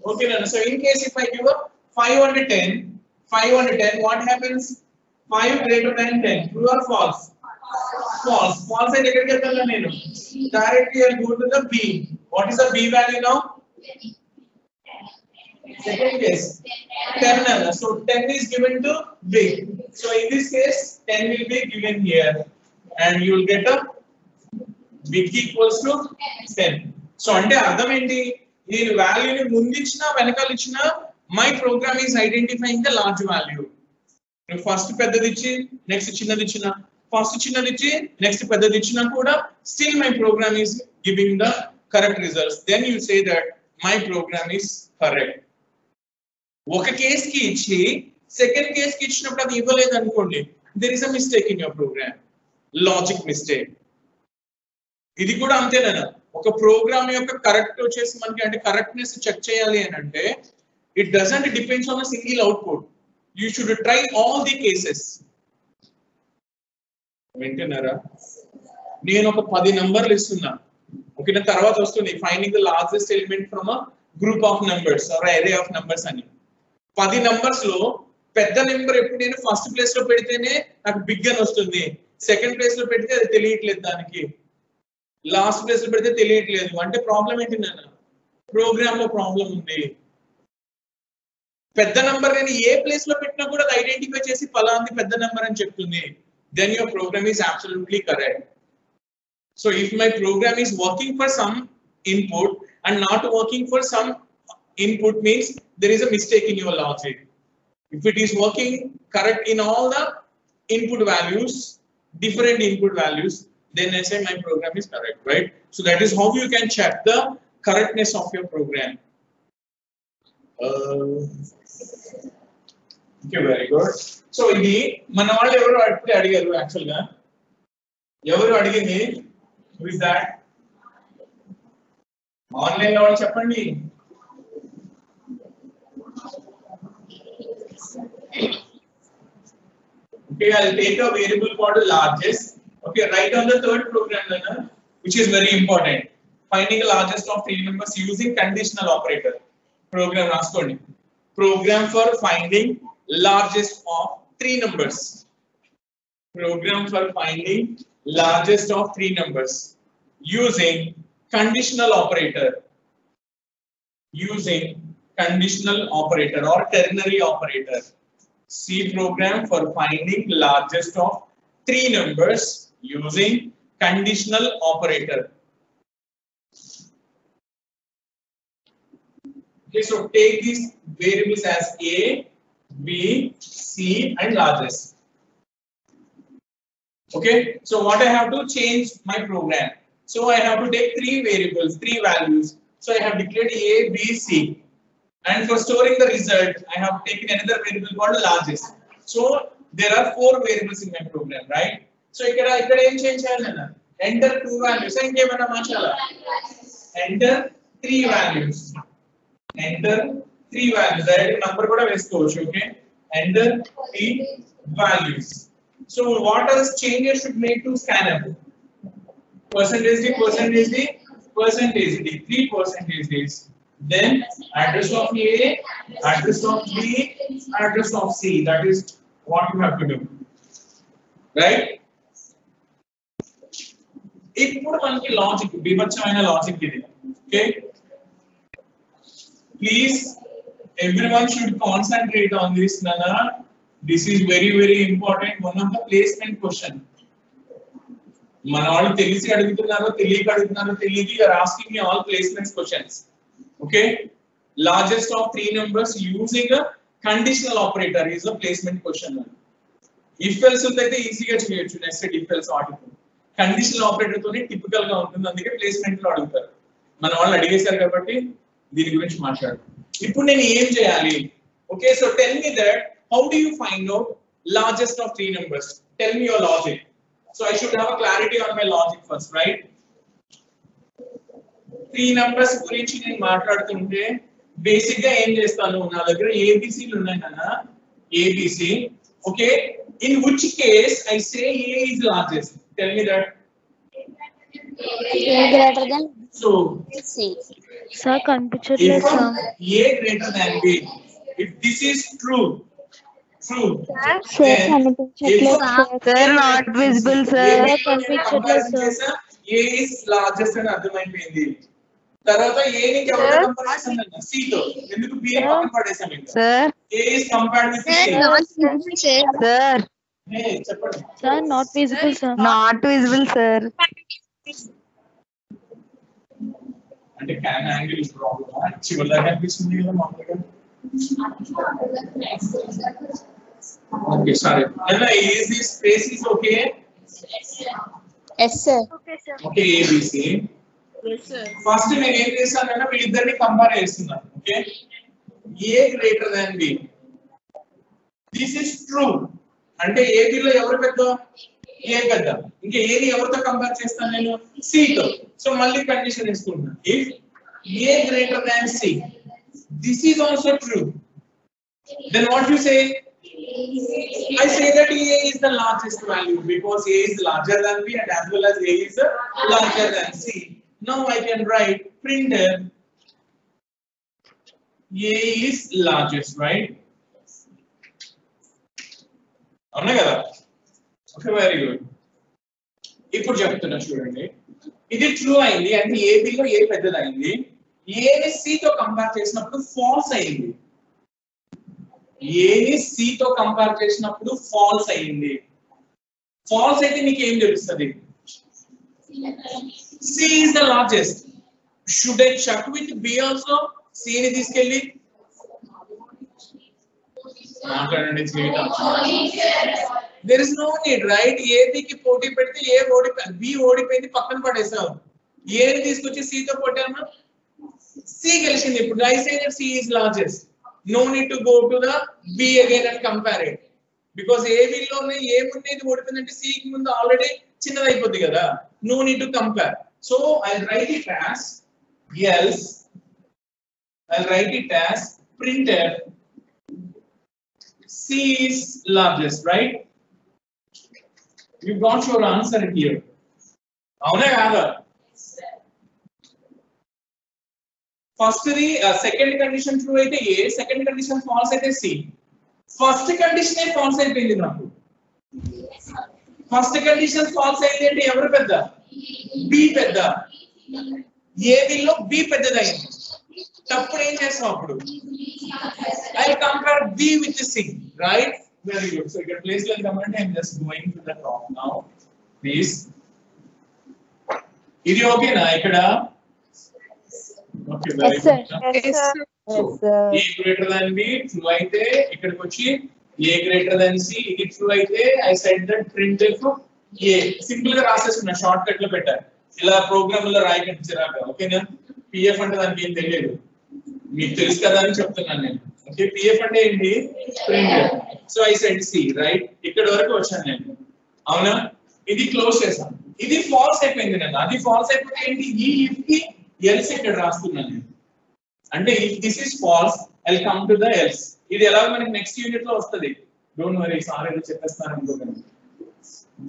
Speaker 1: Okay నా. So in case if I give 5 and 10, what happens? 5 greater than 10. True or false? False. False అయితే ఎక్కడికి వెళ్తాను నేను? Directly I'll go to the B. What is the B value now? Second case 10. So 10 is given to B. So in this case 10 will be given here and you will get a big equals to 10. సో అంటే అర్థం ఏంటి? నేను వాల్యూని ముందు ఇచ్చినా వెనకాల ఇచ్చినా my program is identifying the large value. నువ్వు ఫస్ట్ పెద్దది ఇచ్చి నెక్స్ట్ చిన్నది ఇచ్చినా, ఫస్ట్ చిన్నది ఇచ్చి నెక్స్ట్ పెద్దది ఇచ్చినా కూడా still my program is giving the correct results. Then you say that my program is correct. ఒక కేస్ కి ఇచ్చి సెకండ్ కేస్ కి ఇచ్చినప్పుడు అది ఇవ్వలేదు అనుకోండి, there is a mistake in your program, logic mistake. ఇది కూడా అంతేనా? ఒక ప్రోగ్రామ్ యొక్క కరెక్ట్ వచ్చేసి మనకి అంటే కరెక్ట్నెస్ చెక్ చేయాలి అని అంటే it doesn't depends on a single output. You should try all the cases. వింటున్నారా? నేను ఒక 10 నంబర్లు ఇస్తున్నా, ఓకే, తర్వాత వస్తుంది finding the largest element from a group of numbers or array of numbers అని. 10 నంబర్స్ లో పెద్ద నెంబర్ ఎప్పుడు నేను ఫస్ట్ ప్లేస్ లో పెడితేనే నాకు బిగ్ అని వస్తుంది, సెకండ్ ప్లేస్ లో పెడితే అది తెలియట్లేదు, దానికి లాస్ట్ ప్లేస్ లో పెడితే తెలియట్లేదు. అంటే ప్రాబ్లం ఏంటి నాన్న? ప్రోగ్రామ్ లో ప్రాబ్లం ఉంది. పెద్ద నంబర్ నేను ఏ ప్లేస్ లో పెట్టినా కూడా అది ఐడెంటిఫై చేసి ఫలాంది పెద్ద నంబర్ అని చెప్తుంది. Then your program is absolutely correct. So if my program is working for some input and not working for some input means there is a mistake in your logic. If it is working correct in all the input values, different input values, then I say my program is correct, right? So that is how you can check the correctness of your program. Okay, very good. So ini mana vallu evaru appude adigaru actually ga evaru adigindi? Who is that? Online lo cheppandi. Okay, I'll take a variable called largest. Okay, write on the third program learner, which is very important. Finding the largest of 3 numbers using conditional operator. Program raskondi. Program for finding largest of 3 numbers. Program for finding largest of 3 numbers using conditional operator. Using conditional operator or ternary operator. C program for finding largest of 3 numbers using conditional operator. Okay, so take these variables as A, B, C, and largest. Okay, so what I have to change my program. So I have to take three variables, three values. So I have declared A, B, C. And for storing the result, I have taken another variable called largest. So there are four variables in my program, right? So ఇక్కడ ఏం change చేయాలన్నా enter two values. ఇంకేమైనా మార్చాలా? Enter three values. Enter three values. Direct number కూడా వేసుకోవచ్చు. Okay. Enter three values. So what else changes should make to scanf? Percentage D, percentage D, percentage D, 3%. Then address of A, address of B, address of C. That is what you have to do, right? ఇప్పుడు మనకి logic విభజమైన logic ఇది. Okay, please everyone should concentrate on this, Nana. This is very important. One of the placement question. మన వాళ్ళు తెలిసి అడుగుతున్నారో తెలియక అడుగుతున్నారో తెలియదు. You are asking me all placement questions. Okay, largest of three numbers using a conditional operator is a placement question. If else అయితే ఈజీగా చేయొచ్చు. Next if else article conditional operator తోనే typical గా ఉంటుంది. అందుకే ప్లేస్మెంట్ లో అడుగుతారు. మన వాళ్ళు అడిగేశారు కాబట్టి దీని గురించి మాట్లాడు. ఇప్పుడు నేను ఏం చేయాలి? Okay, so tell me that how do you find out largest of three numbers? Tell me your logic. So I should have a clarity on my logic first, right? Three numbers గురించి నేను మాట్లాడుతుంటే basic గా ఏం చేస్తాను? నా దగ్గర ఏబిసిలు ఉన్నాయి నాన్న, A B C. Okay, in which case I say A is largest. Tell me that.
Speaker 5: A greater than
Speaker 1: So
Speaker 5: C.
Speaker 2: Sir, కనిపించట్లేదు
Speaker 1: if
Speaker 2: sir.
Speaker 1: A greater than B, if this is true,
Speaker 2: sir
Speaker 1: then
Speaker 2: కనిపించట్లేదు sir.
Speaker 5: Sir, not visible, sir.
Speaker 2: కనిపించట్లేదు sir.
Speaker 1: A is largest అని అర్థమైపోయింది. తర్వాత A ని ఎవరితో compare చేస్తామన్నా? C తో. ఎందుకు B ని పక్కన పడేసాం ఇంకా?
Speaker 5: Sir.
Speaker 1: A is compared with C.
Speaker 5: Sir.
Speaker 1: Hey, చెప్పండి.
Speaker 2: Sir not visible sir.
Speaker 5: Not visible, sir.
Speaker 1: అంటే క్యాన్ యాంగిల్ ఇస్ ప్రాబ్లమ్. చివరి దాకా కనిపిస్తుంది కదా మామూలుగా. Okay, sorry. Nana, is this space is okay?
Speaker 5: Yes, sir.
Speaker 1: Okay, A, B, C. First నేను ఏం చేస్తానన్నా వీళ్ళిద్దరిని కంపేర్ చేస్తున్నాను. Okay, A greater than B. This is true అంటే ఏబిలో ఎవరు పెద్ద? ఏ పెద్ద. ఇంకా ఏని ఎవరితో కంపేర్ చేస్తాను నేను? సి తో. సో మళ్ళీ కండిషన్ వేసుకుంటున్నాను. If A greater than C, this is also true, then what you say? I say that A is the largest value because A is larger than B and as well as A is larger than C. Now I can write printer A is largest, right? అవునా కదా? Okay, very good. ఇప్పుడు చెప్తున్నా చూడండి, ఇది true అయింది అంటే ఏబిలో ఏ పెద్దదైంది. ఏని C తో కంపేర్ చేసినప్పుడు ఫాల్స్ అయింది. ఏని C తో కంపేర్ చేసినప్పుడు ఫాల్స్ అయింది. ఫాల్స్ అయితే మీకు ఏం తెలుస్తుంది? C is the largest. Should I check with B also? C ni తీసుకెళ్ళి మాట్లాడండి జీవితం. There is no need, right? A B కి పోటీ పెడితే A ఓడిపోయింది, B ఓడిపోయింది, పక్కన పడేసాం. A ని తీసుకొచ్చి C తో కొట్టామా? C గెలిచింది. ఇప్పుడు I say that C is largest. No need to go to the B again and compare it. Because A B లోనే ఏమున్నది ఓడిపోయిందంటే C కి ముందు ఆల్రెడీ చిన్నదైపోద్ది కదా. No need to compare. So I'll write it as else. I'll write it as printer C is largest, right? You got your answer here. అవునా కాదా? First the second condition true అయితే A, second condition false అయితే C. First condition false అయిపోయింది నాకు. First condition false అయింది అంటే ఎవరు పెద్ద? B పెద్ద. A లో B పెద్దదైంది. తప్పుడు ఏం చేస్తాం అప్పుడు? I compare B with C, right? Very good. So you can place like comment. I'm just going to the top now. Please. ఇది ఓకేనా? ఇక్కడ okay very
Speaker 5: Yes, sir.
Speaker 1: Good.
Speaker 2: Yes, sir.
Speaker 1: So
Speaker 5: Yes, sir.
Speaker 1: ఏ greater than B true అయితే ఇక్కడికి వచ్చి ఏ greater than C ఇది true అయితే I set that print F A simple గా రాసేసుకున్నా short cut లో పెట్టాను ఇలా ప్రోగ్రామ్ లో రాయకండి చిరాక ఓకేనా పిఎఫ్ అంటే దానికి ఏం తెలియదు మీకు తెలుసు కదా అని చెప్తున్నాను నేను ఓకే పిఎఫ్ అంటే ఏంటి print so I set C right ఇక్కడ వరకు వచ్చాను నేను అవునా ఇది క్లోజ్ చేశాను ఇది ఫాల్స్ అయిపోయింది నేను అది ఫాల్స్ అయిపోతే ఏంటి ఈ ఇఫ్ కి ఎల్స్ ఇక్కడ రాస్తున్నాను నేను అంటే if this is false I come to the else ఇది ఎలా మనకి నెక్స్ట్ యూనిట్ లో వస్తది డోంట్ వరీ సార్ ఏదో చెప్పేస్తారు అనుకోకండి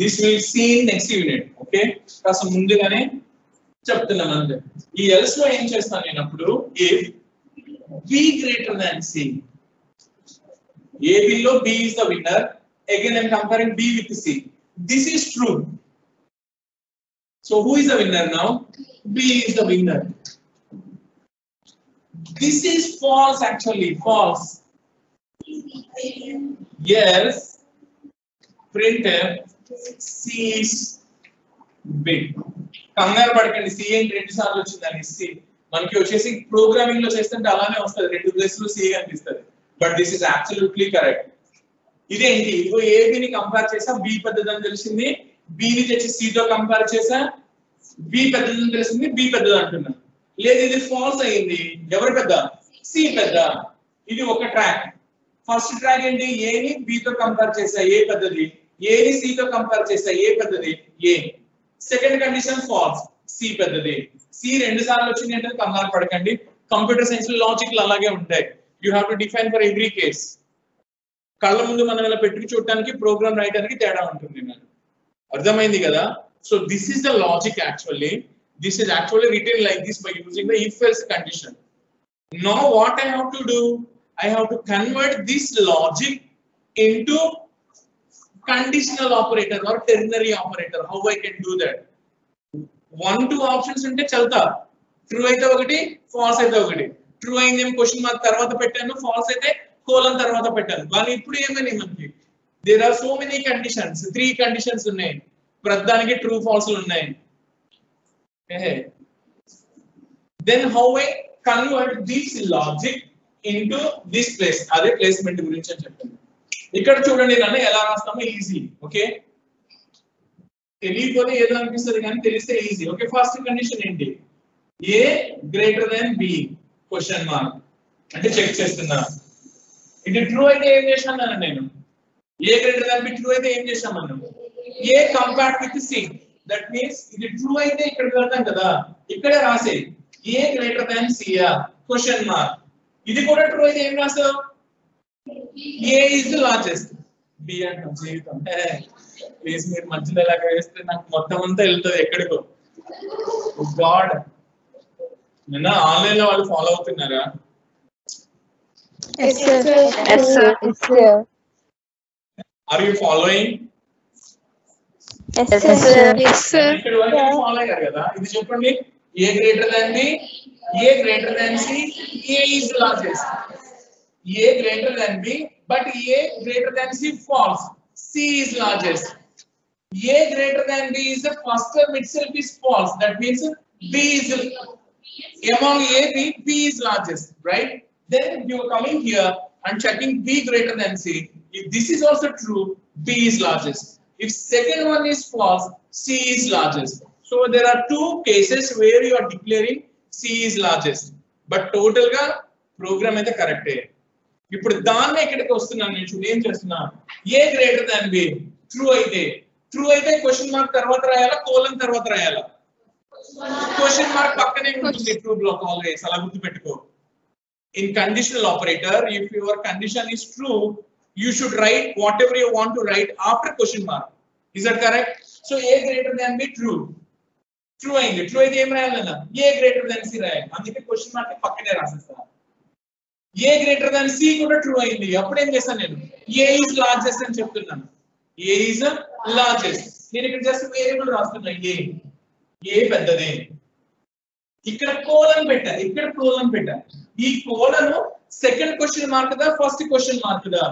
Speaker 1: this will see in next unit okay కాస్త ముందుగానే చెప్తున్నాను అంతే ఈ ఎల్స్ లో ఏం చేస్తాను నేను అప్పుడు if b greater than c a below b is the winner again I'm comparing b with c this is true so who is the winner now b is the winner this is false actually false yes printf c is big కంగారు పడకండి C అని రెండు సార్లు వచ్చిందని C మనకి వచ్చేసి programming లో చేస్తుంటే అలానే వస్తుంది రెండు ప్లేస్ లో సి కనిపిస్తుంది but this is absolutely correct ఇదేంటి ఇగో ఏబి ని కంపేర్ చేసా బి పెద్దదని తెలిసింది బి ని తెచ్చి సి తో కంపేర్ చేసా బి పెద్దదని తెలిసింది బి పెద్దది అంటున్నా లేదు ఇది ఫాల్స్ అయ్యింది ఎవరు పెద్ద సి పెద్ద ఇది ఒక ట్రాక్ ఫస్ట్ ట్రాక్ ఏంటి ఏ ని బి తో కంపేర్ చేసా ఏ పెద్దది ఏ ని సి తో కంపేర్ చేసా ఏ పెద్దది ఏ సెకండ్ కండిషన్ ఫాల్స్ సి పెద్దది సి రెండు సార్లు వచ్చింది అంటే కంగారు పడకండి కంప్యూటర్ సైన్స్ లో లాజిక్లు అలాగే ఉంటాయి you have to define for every case కళ్ళ ముందు మనం ఇలా పెట్టి చూడటానికి ప్రోగ్రామ్ రాయడానికి తేడా ఉంటుంది నాకు అర్థమైంది కదా so this is the logic actually this is actually written like this by using the if else condition now what I have to do I have to convert this logic into conditional operator or ternary operator how I can do that 1-2 options ఉంటే చల్తా true అయితే ఒకటి falls అయితే ఒకటి true అయింది ఏం question mark తర్వాత పెట్టాను falls అయితే కోలన్ తర్వాత పెట్టాను కానీ ఇప్పుడు ఏమని మనకి there are so many conditions 3 conditions ఉన్నాయి ప్రతిదానికి ట్రూ ఫాల్స్ ఉన్నాయి then how I convert this logic into this place అదే ప్లేస్మెంట్ గురించి అని చెప్తాను ఇక్కడ చూడండి నన్ను ఎలా రాస్తామో ఈజీ ఓకే తెలియకపోతే ఏదో అనిపిస్తుంది కానీ తెలిస్తే ఈజీ ఓకే ఫస్ట్ కండిషన్ ఏంటి A greater than B question mark అంటే చెక్ చేస్తున్నా ఇది ట్రూ అయితే ఏం చేశాను నేను A greater than B true అయితే ఏం చేశాం మనం A compared with C that means ఇది ట్రూ అయితే ఇక్కడ వెళ్తాం కదా ఇక్కడే రాసే A greater than C question mark ఇది కూడా ట్రూ అయితే ఏం రాసావు A is the largest. B అంటాం జీవితం ప్లీజ్ మీరు మధ్యలో ఎలాగ వేస్తే నాకు మొత్తం అంతా వెళ్తుంది ఎక్కడికో గాడ్ నిన్న ఆన్లైన్ లో వాళ్ళు ఫాలో అవుతున్నారా
Speaker 2: Yes, sir.
Speaker 5: Yes, sir. Yes, sir.
Speaker 1: Are you following
Speaker 5: Yes, sir.
Speaker 2: Yes, sir.
Speaker 1: ఇక్కడ వరకు ఫాలో అయ్యారు కదా ఇది చెప్పండి A greater than B A greater than C A is largest A greater than B, but A greater than C false. C is largest. A greater than B is the first term itself is false. That means B is among A, B is largest, right? Then you are coming here and checking B greater than C. If this is also true, B is largest. If second one is false, C is largest. So there are 2 cases where you are declaring C is largest. But total ga program is the correct. ఇప్పుడు దాన్ని ఇక్కడికి వస్తున్నాను నేను చూడు ఏం చేస్తున్నా ఏ greater than B true అయితే question mark తర్వాత రాయాలా కోలన్ తర్వాత రాయాలా క్వశ్చన్ మార్క్ పక్కనే ఉంటుంది ట్రూ బ్లాక్ ఆల్వేస్ అలా గుర్తుపెట్టుకో in conditional operator if your condition is true you should write what ever you want to right after question mark is that correct so A greater than B true అయింది true అయితే ఏం రాయాలన్నా ఏ greater than C రాయాలి అందుకే question mark పక్కనే రాసేస్తా ఏ greater than C కూడా true అయింది అప్పుడు ఏం చేస్తాను నేను ఏ ఈజ్ లార్జెస్ట్ అని చెప్తున్నాను ఏ ఈజ్ లార్జెస్ట్ నేను ఇక్కడ జస్ట్ వేరియబుల్ రాస్తున్నా ఏ పెద్దది ఇక్కడ కోలన్ పెట్టా ఈ కోలన్ సెకండ్ క్వశ్చన్ మార్క్ దా ఫస్ట్ క్వశ్చన్ మార్క్ దా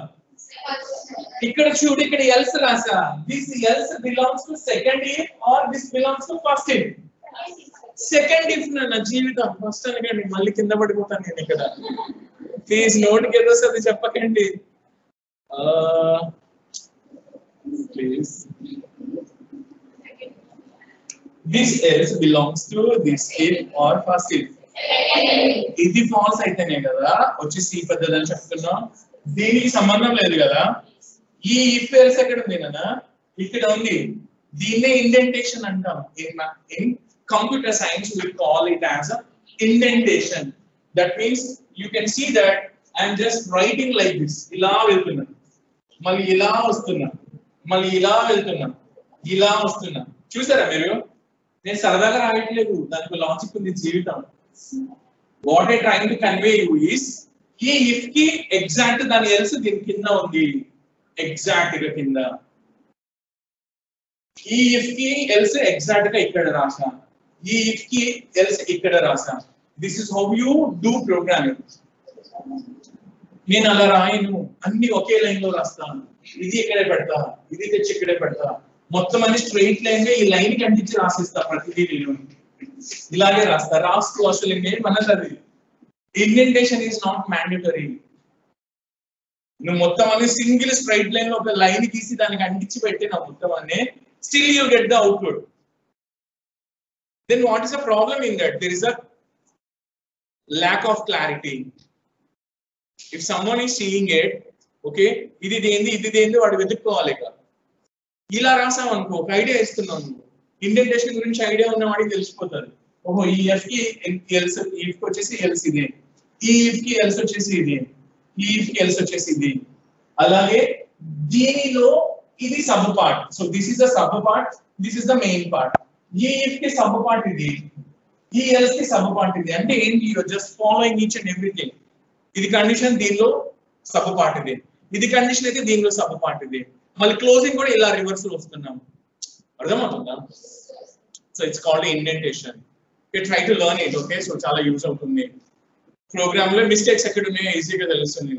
Speaker 1: ఇక్కడ చూడు ఇక్కడ ఎల్స్ రాసా this else belongs to second if or this belongs to first if second if నా జీవితం ఫస్ట్ అనకండి, మళ్ళీ కింద పడిపోతాను నేను ఇక్కడ. ప్లీజ్ నోట్కి ఏదో అది చెప్పకండి please. This else belongs to this if or first if. ఇది ఫాల్స్ అయితేనే కదా వచ్చి సి పద్ధతి అని చెప్తున్నాం. దీనికి సంబంధం లేదు కదా. ఈ ఇఫ్ ఎల్స్ ఎక్కడ ఉంది కదా, ఇక్కడ ఉంది. దీన్నే ఇండెంటేషన్ అంటాం. In computer science we call it as a indentation. That means you can see that I am just writing like this. ఇలా వెళ్తున్నా, మళ్ళీ ఇలా వస్తున్నా, మళ్ళీ ఇలా వెళ్తున్నా, ఇలా వస్తున్నా. చూసారా మీరు? నేను సరదాగా రాయట్లేదు, దానికి లాజిక్ ఉంది జీవితం. What I trying to convey you is, ఈ ఇఫ్ కి ఎగ్జాక్ట్ దాని ఎల్స్ దీని కింద ఉంది, ఎగ్జాక్ట్ గా కింద. ఈ ఇఫ్ కి ఎల్స్ ఎగ్జాక్ట్ గా ఇక్కడ రాసా, ఈ ఇఫ్ కి ఎల్స్ ఇక్కడ రాసా. This is how you do programming. నేను అలా రాయను, అన్ని ఒకే లైన్ లో రాస్తాను. ఇది ఇక్కడే పెడతా, ఇది తెచ్చి ఇక్కడే పెడతా, మొత్తం అన్ని స్ట్రైట్ లైన్ గా ఈ లైన్ కంటించి రాసిస్తా. ప్రతిదీ నేను ఇలాగే రాస్తా. రాస్తూ అసలు ఏమన్నది ఇండెంటేషన్ ఈస్ నాట్ మ్యాండేటరీ. నువ్వు మొత్తం అన్ని సింగిల్ స్ట్రైట్ లైన్ లో ఒక లైన్ తీసి దానికి అంటించి పెట్టి నా మొత్తం అన్ని still you get the output. Then what is the problem in that? There is a lack of clarity. If someone is seeing it, okay, ఇది దేంది వాడు వెతుక్కోవాలి. ఇలా రాసాం అనుకో, ఒక ఐడియా ఇస్తున్నాను. ఇండెంటేషన్ గురించి ఐడియా ఉన్న వాడికి తెలిసిపోతుంది. ఓహో, ఈ ఎఫ్ కి ఎల్స్, ఈ ఇఫ్ వచ్చేసి ఎల్స్ ఇదే, ఈ ఇఫ్ కి ఎల్స్ వచ్చేసి ఇది, ఈ ఇఫ్ కి ఎల్స్ వచ్చేసి ఇది. అలాగే దీనిలో ఇది sub part. So this is the sub part, this is the main part. ఈ ఇఫ్ కి సబ్ పార్ట్ ఇది, ఈ ఎల్స్ కి సబ్ పార్ట్ ఇది. అంటే ఏంటి? You just following each and everything. ఇది కండిషన్, దీనిలో సబ్ పార్ట్ ఇది. ఇది కండిషన్ అయితే దీనిలో సబ్ పార్ట్ ఇది. మళ్ళీ క్లోజింగ్ కూడా ఇలా రివర్స్ లో వస్తున్నాం. అర్థమవుతుందా? So it's called indentation. You try to learn it. Okay, so చాలా యూజ్ అవుతుంది. ప్రోగ్రామ్ లో మిస్టేక్స్ ఎక్కడ ఉన్నాయో ఈజీగా తెలుస్తుంది.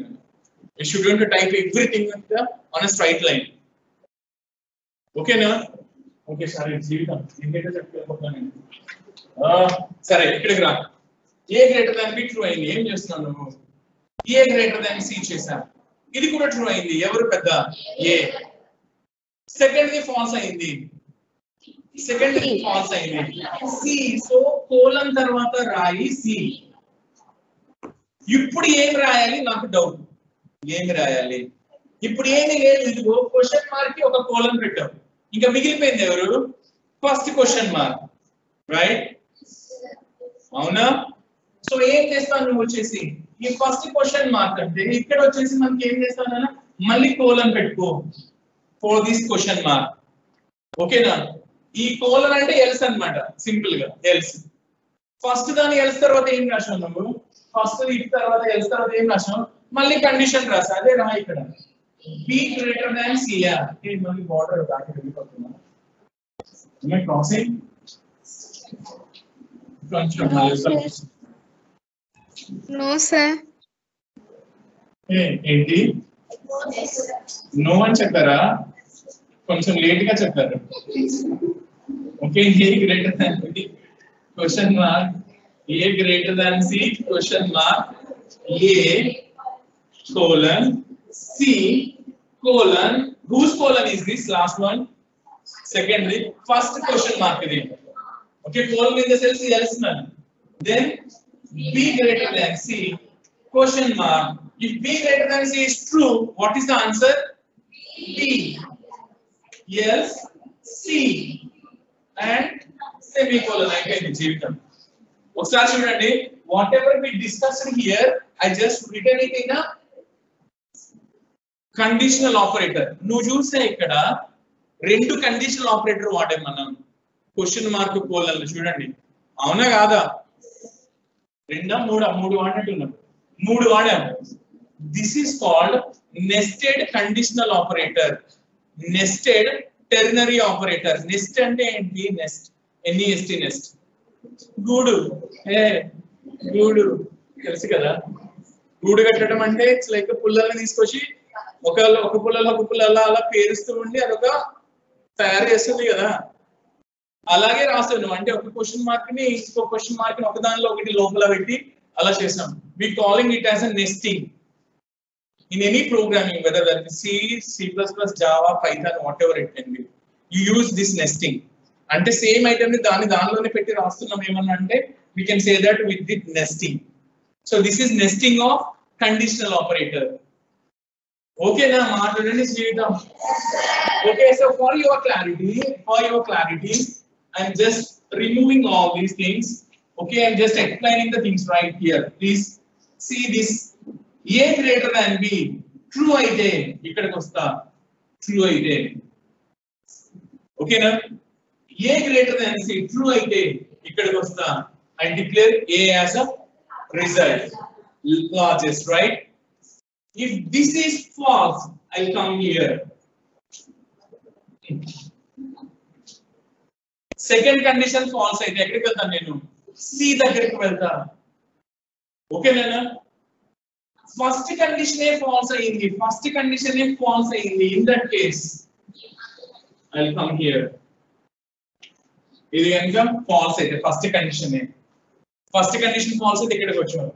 Speaker 1: You student type everything on a straight line. ఓకేనా? ఓకే, సరే. జీవితం ఇంకేంటో చెప్పలేకపోతున్నాను. సరే, ఇక్కడికి రా. ఏ గ్రేటర్ దాన్ బి ట్రూ అయింది. ఏం చేస్తున్నాను? ఏ గ్రేటర్ దాన్ సి చేశాను. ఇది కూడా ట్రూ అయింది. ఎవరు పెద్ద? ఏ. సెకండ్ ది ఫాల్స్ అయింది. సెకండ్ ది ఫాల్స్ అయింది. సి. సో కోలన్ తర్వాత రాయి సి. ఇప్పుడు ఏం రాయాలి? నాకు డౌట్. ఏం రాయాలి? ఇప్పుడు ఏమీ లేదు. ఇదిగో క్వశ్చన్ మార్క్ కి ఒక కోలన్ పెట్టాం. ఇంకా మిగిలిపోయింది ఎవరు? First question mark. రైట్? అవునా? సో ఏం చేస్తాను నువ్వు వచ్చేసి, ఈ ఫస్ట్ క్వశ్చన్ మార్క్ అంటే ఇక్కడ వచ్చేసి మనకి ఏం చేస్తానన్నా మళ్ళీ కోలన్ పెట్టుకో ఫర్ దిస్ క్వశ్చన్ మార్క్. ఓకేనా? ఈ కోలన్ అంటే ఎల్స్ అన్నమాట. సింపుల్ గా ఎల్స్. ఫస్ట్ దాని ఎల్స్ తర్వాత ఏం రాసావు నువ్వు? ఫస్ట్ ఇఫ్ తర్వాత ఎల్స్ తర్వాత ఏం రాసావు? మళ్ళీ కండిషన్ రాసా. అదే రా ఇక్కడ బి గ్రేటర్ దాన్ సి. మళ్ళీ బార్డర్ దాటి వెళ్ళిపోతున్నా. Crossing
Speaker 5: No, sir.
Speaker 1: ఏంటి? నో అని చెప్పారా? కొంచెం లేట్ గా చెప్పారు. Okay, A greater than B question mark, A greater than C question mark, A colon C colon, whose colon is this last one? Secondly, first question mark is it. Okay, colon in the cell C else none. Then B greater than C question mark. If B greater than C is true, what is the answer? B. Yes, C and semicolon. Again, జీవితం. ఒకసారి చూడండి. Whatever we discussed here, I just written it in a conditional operator. నువ్వు చూస్తే ఇక్కడ రెండు conditional operator వాడాం మనం. Question mark colon చూడండి. అవునా కాదా? రెండా మూడు వాడినట్టున్నాం. మూడు వాడాం. This is called nested conditional operator, nested ternary operator. Nest అంటే ఏంటి? Nest, NEST nest. గూడు. గూడు తెలుసు కదా. గూడు కట్టడం అంటే ఇట్స్ లైక్ పుల్లల్ని తీసుకొచ్చి ఒక పుల్లలో అలా పేరుస్తూ ఉండి అదొక తయారు చేస్తుంది కదా. అలాగే రాస్తాను అంటే ఒక క్వశ్చన్ మార్క్ ని ఇంకో క్వశ్చన్ మార్క్ ని ఒక దానిలో ఒకటి లోపల పెట్టి అలా చేస్తాం. We calling it as a nesting in any programming whether that C, C++, Java, Python, whatever it can be. You use this nesting. అంటే సేమ్ ఐటమ్ ని దానిలోనే పెట్టి రాస్తున్నాం ఏమన్నా అంటే we can say that with the nesting. So this is nesting of conditional operator. Okay na maatladandi జీవితం. Okay, so for your clarity I'm just removing all these things. Okay, I'm just explaining the things right here. Please see this. A greater than B true aite ikkadiki vasta true aite. Okay na A greater than C true aite ikkadiki vasta I declare A as a result largest, right? If this is false I'll come here. Second condition false aithe ekkadiki veltanu nenu C దగ్గరికి వెళ్తా. ఓకేనా first condition false అయ్యింది in that case I'll come here. ఇది కనుక false అయితే first condition false అయితే ఇక్కడికి వచ్చాను.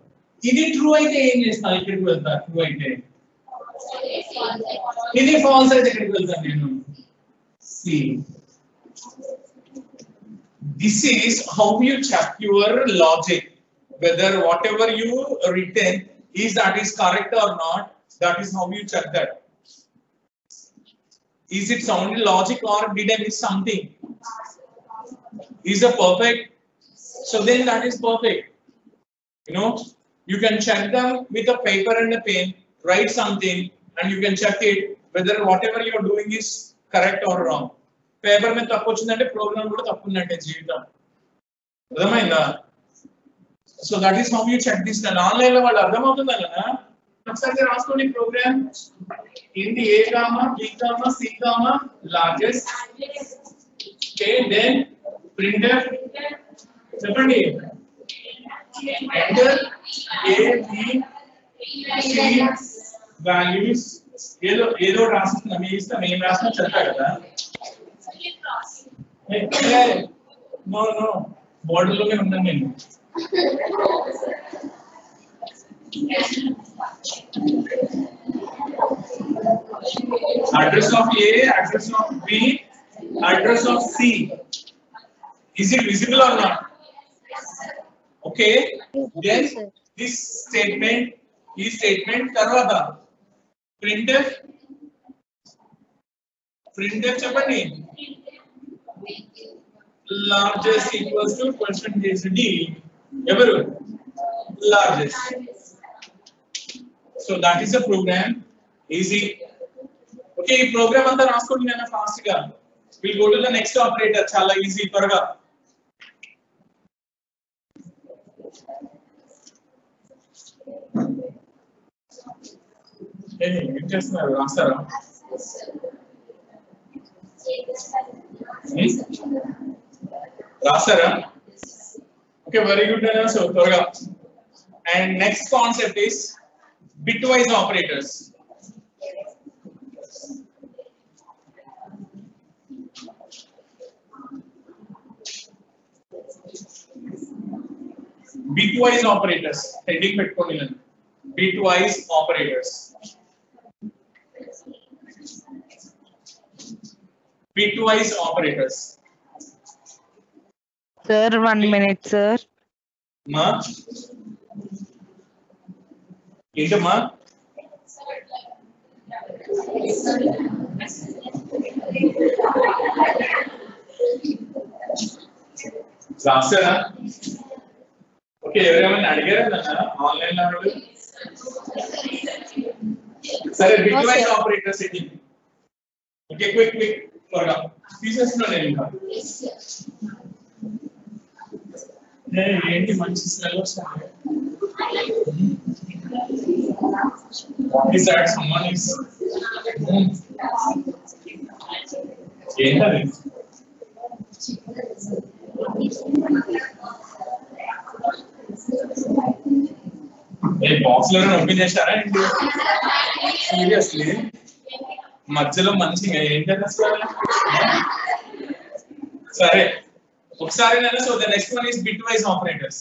Speaker 1: ఇది ట్రూ అయితే ఏం చేస్తా ఇక్కడికి వెళ్తా ట్రూ అయితే. ఇది false అయితే ఇక్కడికి వెళ్తాను నేను C. This is how you check your logic whether whatever you written that is correct or not. That is how you check that. Is it sound logic or did I miss something? Is it perfect? So then that is perfect. You know, you can check them with a paper and a pen, write something and you can check it whether whatever you are doing is correct or wrong. Paper में तप्पु వచ్చిందంటే programme కూడా తప్పు ఉన్నట్టే జీవితం. అర్థమైందా? So that is how you check this. Online లో వాళ్ళు అర్థమవుతుందా కదా? ఒకసారి రాసుకోండి ప్రోగ్రామ్. ఏంటి A, B, C, largest. Okay, then printf చెప్పండి. Enter A, B, C values. ఏదో రాస్తున్నా మీ ఇష్టం ఏం రాస్తున్నా చెప్తా కదా. No, బోర్డర్ లోనే ఉన్నాను నేను. Address of A, address of B, address of C. Is it visible or not? Okay. Then this statement tarvata printf చెప్పండి. Largest equals to percentage D. Ever largest. So that is a program. Easy. Okay, program anta raskondi nana fast ga. We'll go to the next operator. Chala easy త్వరగా. ఏం చేస్తున్నారు రాస్తారా? రాస్తారా? Okay, very good. So త్వరగా. And next concept is bitwise operators. Bitwise operators. Heading పెట్టుకోండి నేను. Bitwise operators. Bitwise operators.
Speaker 6: Sir, 1 minute, sir.
Speaker 1: Ma? ఏంటమ్మా? రాస్తారా? ఓకే, ఎవరేమైనా అడిగారా ఆన్లైన్ లో? సరే, బిట్వైజ్ ఆపరేటర్స్ ఏంటి? ఓకే, క్విక్ త్వరగా తీసేస్తున్నా నేను ఇంకా. ఏంటి మంచి స్మెల్ వస్తుంది? Is that someone is? ఏంటది? ఏ బాక్స్ లో ఓపెన్ చేశారా ఏంటి? సీరియస్లీ మధ్యలో మంచిగా ఏంటది అసలు? సరే, ఒకసారి నన్న so the next one is bitwise operators.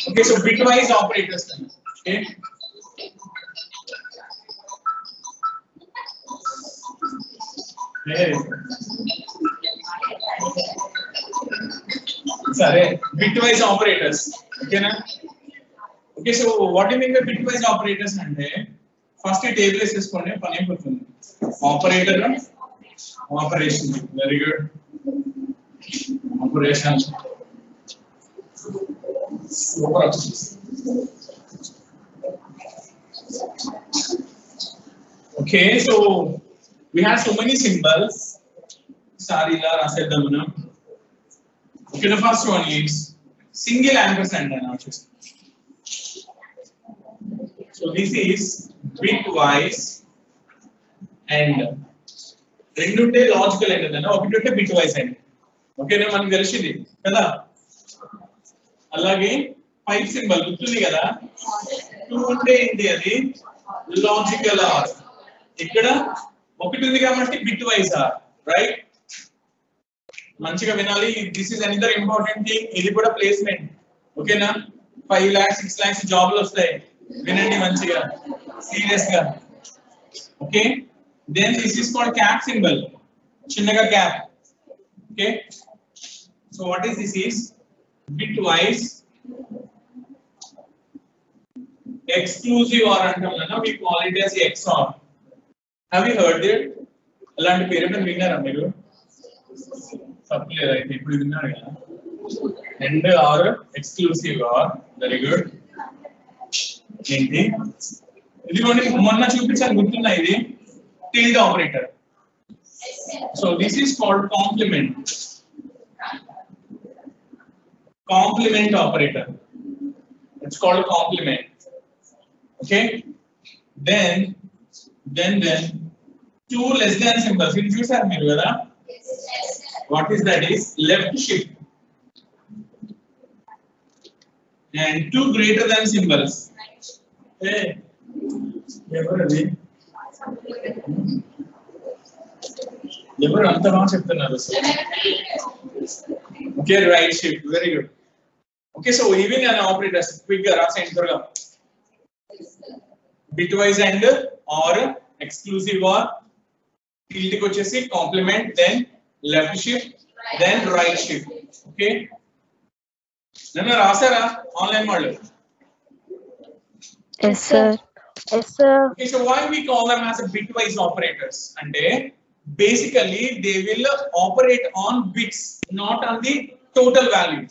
Speaker 1: Okay, so bitwise operators. Okay. Sorry, bitwise operators. Okay, na? Okay, so what do you mean by bitwise operators? And first table is operator operation. Very good. Operation. Okay, so we have so many symbols. Sarila Rasedamana. Okay, the first one is single ampersand analysis. So this is bitwise and రెండుంటే logical ఏంటంటే ఒకటి ఉంటే bitwise అండి. ఓకేనా మనకు తెలిసింది కదా. అలాగే 5 సింబల్ గుర్తుంది కదా. 2 ఉంటే ఏంటి అది లాజికల్ ఆర్. ఇక్కడ ఒకటి ఉంది కాబట్టి bitwise ఆర్, రైట్? మంచిగా వినాలి. This is another important thing. ఇది కూడా ప్లేస్మెంట్. ఓకేనా 5 lakhs 6 lakhs జాబ్లు వస్తాయి. వినండి మంచిగా సీరియస్ గా. Okay, then this is called cap symbol. చిన్నగా cap. Okay, so what is this is bitwise exclusive or అంటాం కదా. we call it as XOR. have you heard it? అలాంటి పేరు ఏమైనా విన్నారా మీరు? తప్పలేదు అయితే ఇప్పుడు విన్నారు కదా. And or exclusive or. Very good. ఏంటి ఇదిగోండి మొన్న చూపించాను గుర్తుందా? ఇది tilde operator. So this is called complement. Complement operator. It's called a complement. Okay. Then two less than symbols. You choose that meaning, right? What is that? Is left shift. And two greater than symbols. Hey, ఎవరు అంత బాగా చెప్తున్నారు? Okay, right shift. Very good. Okay, so even an operator, quick గా రాసేయండి త్వరగా. bitwise and or exclusive or tilde కి వచ్చేసి complement, then left shift, then right shift. Okay, నన్ను రాసారా online వాళ్ళు?
Speaker 6: Yes, sir.
Speaker 2: Yes, sir.
Speaker 1: Okay, so why we call them as a bitwise operators? అంటే basically they will operate on bits, not on the total value.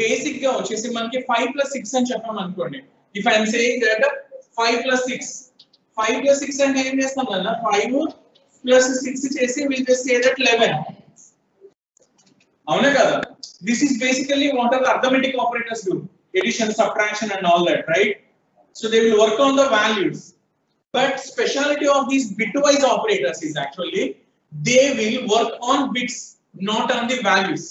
Speaker 1: Basic గా వచ్చేసి మనకి 5 plus 6 అని చెప్పాం అనుకోండి. If I am saying that 5 plus 6 అంటే ఏం చేస్తాం కదా, 5 plus 6 చేసి we'll just say that 11. అవునా కదా? This is basically what are the arithmetic operators do. Addition, subtraction and all that, right? So they will work on the values. But speciality of these bitwise operators is actually they will work on bits, not on the values.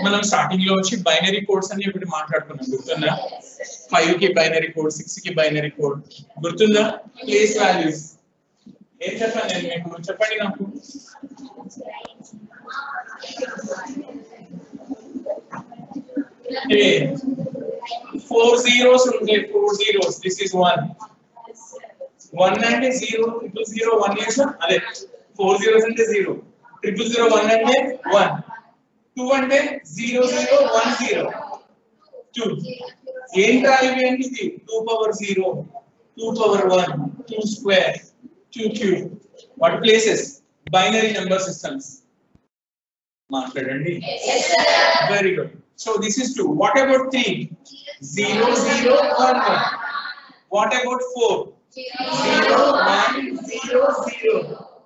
Speaker 1: మనం starting లో వచ్చి binary codes అని ఒకటి మాట్లాడుకున్నాం, గుర్తుందా? 5 కి binary code, 6 కి binary code, గుర్తుందా? Place values. ఏం చెప్పాను నేను మీకు? చెప్పండి నాకు. Okay, 4 zeros ఉంటే 4 zeros. This is 1. 1 అంటే 0, 0, 1 is అదే 4 zeros అంటే 0, 0, 1 అంటే 1, 2 అంటే 0, 0, 1, 0, 2. ఏంట్రా ఇవి అంటే ఇది 2 power 0, 2 power 1, 2 square, 2 cube. What places? Binary number systems. మాట్లాడండి. Very good. So this is 2. What about 3? 0, 0, 1, 1. What about 4? 0, 1, 0, 0.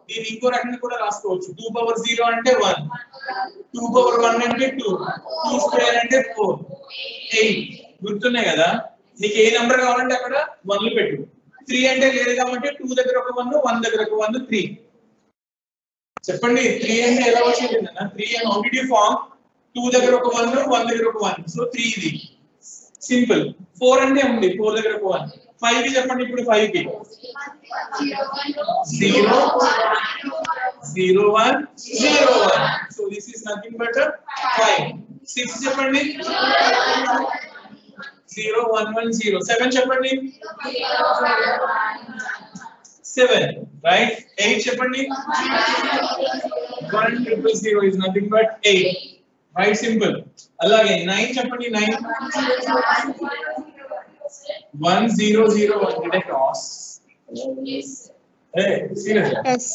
Speaker 1: దీని ఇంకో రకంగా కూడా రాసుకోవచ్చు. 2 power 0 అంటే 1, 2 power 1 అంటే 2, 2 square అంటే 4, 8. గుర్తున్నాయి కదా? నీకు ఏ నెంబర్ కావాలంటే అక్కడ 1లు పెట్టు. 3 అంటే లేదు కాబట్టి 2 దగ్గర ఒక 1, 1 దగ్గర ఒక 1, 3. చెప్పండి 3 అంటే ఎలా వచ్చింది అన్న 3 and how did you form 2 దగ్గర ఒక 1 1 దగ్గర ఒక 1 సో 3 ఇది సింపుల్ 4 అంటే ఉంది 4 దగ్గర ఒక 1 5 కి చెప్పండి ఇప్పుడు 5 కి 0 0 1 0 1 so this is nothing but a 5 6 చెప్పండి 0 1 1 0 7 చెప్పండి 7 right 8 చెప్పండి 1 0 0 is nothing but 8 right simple అలాగే 9 చెప్పండి 9 1 0 0 1 did I cross
Speaker 4: Yes.
Speaker 1: hey seriously
Speaker 5: Yes.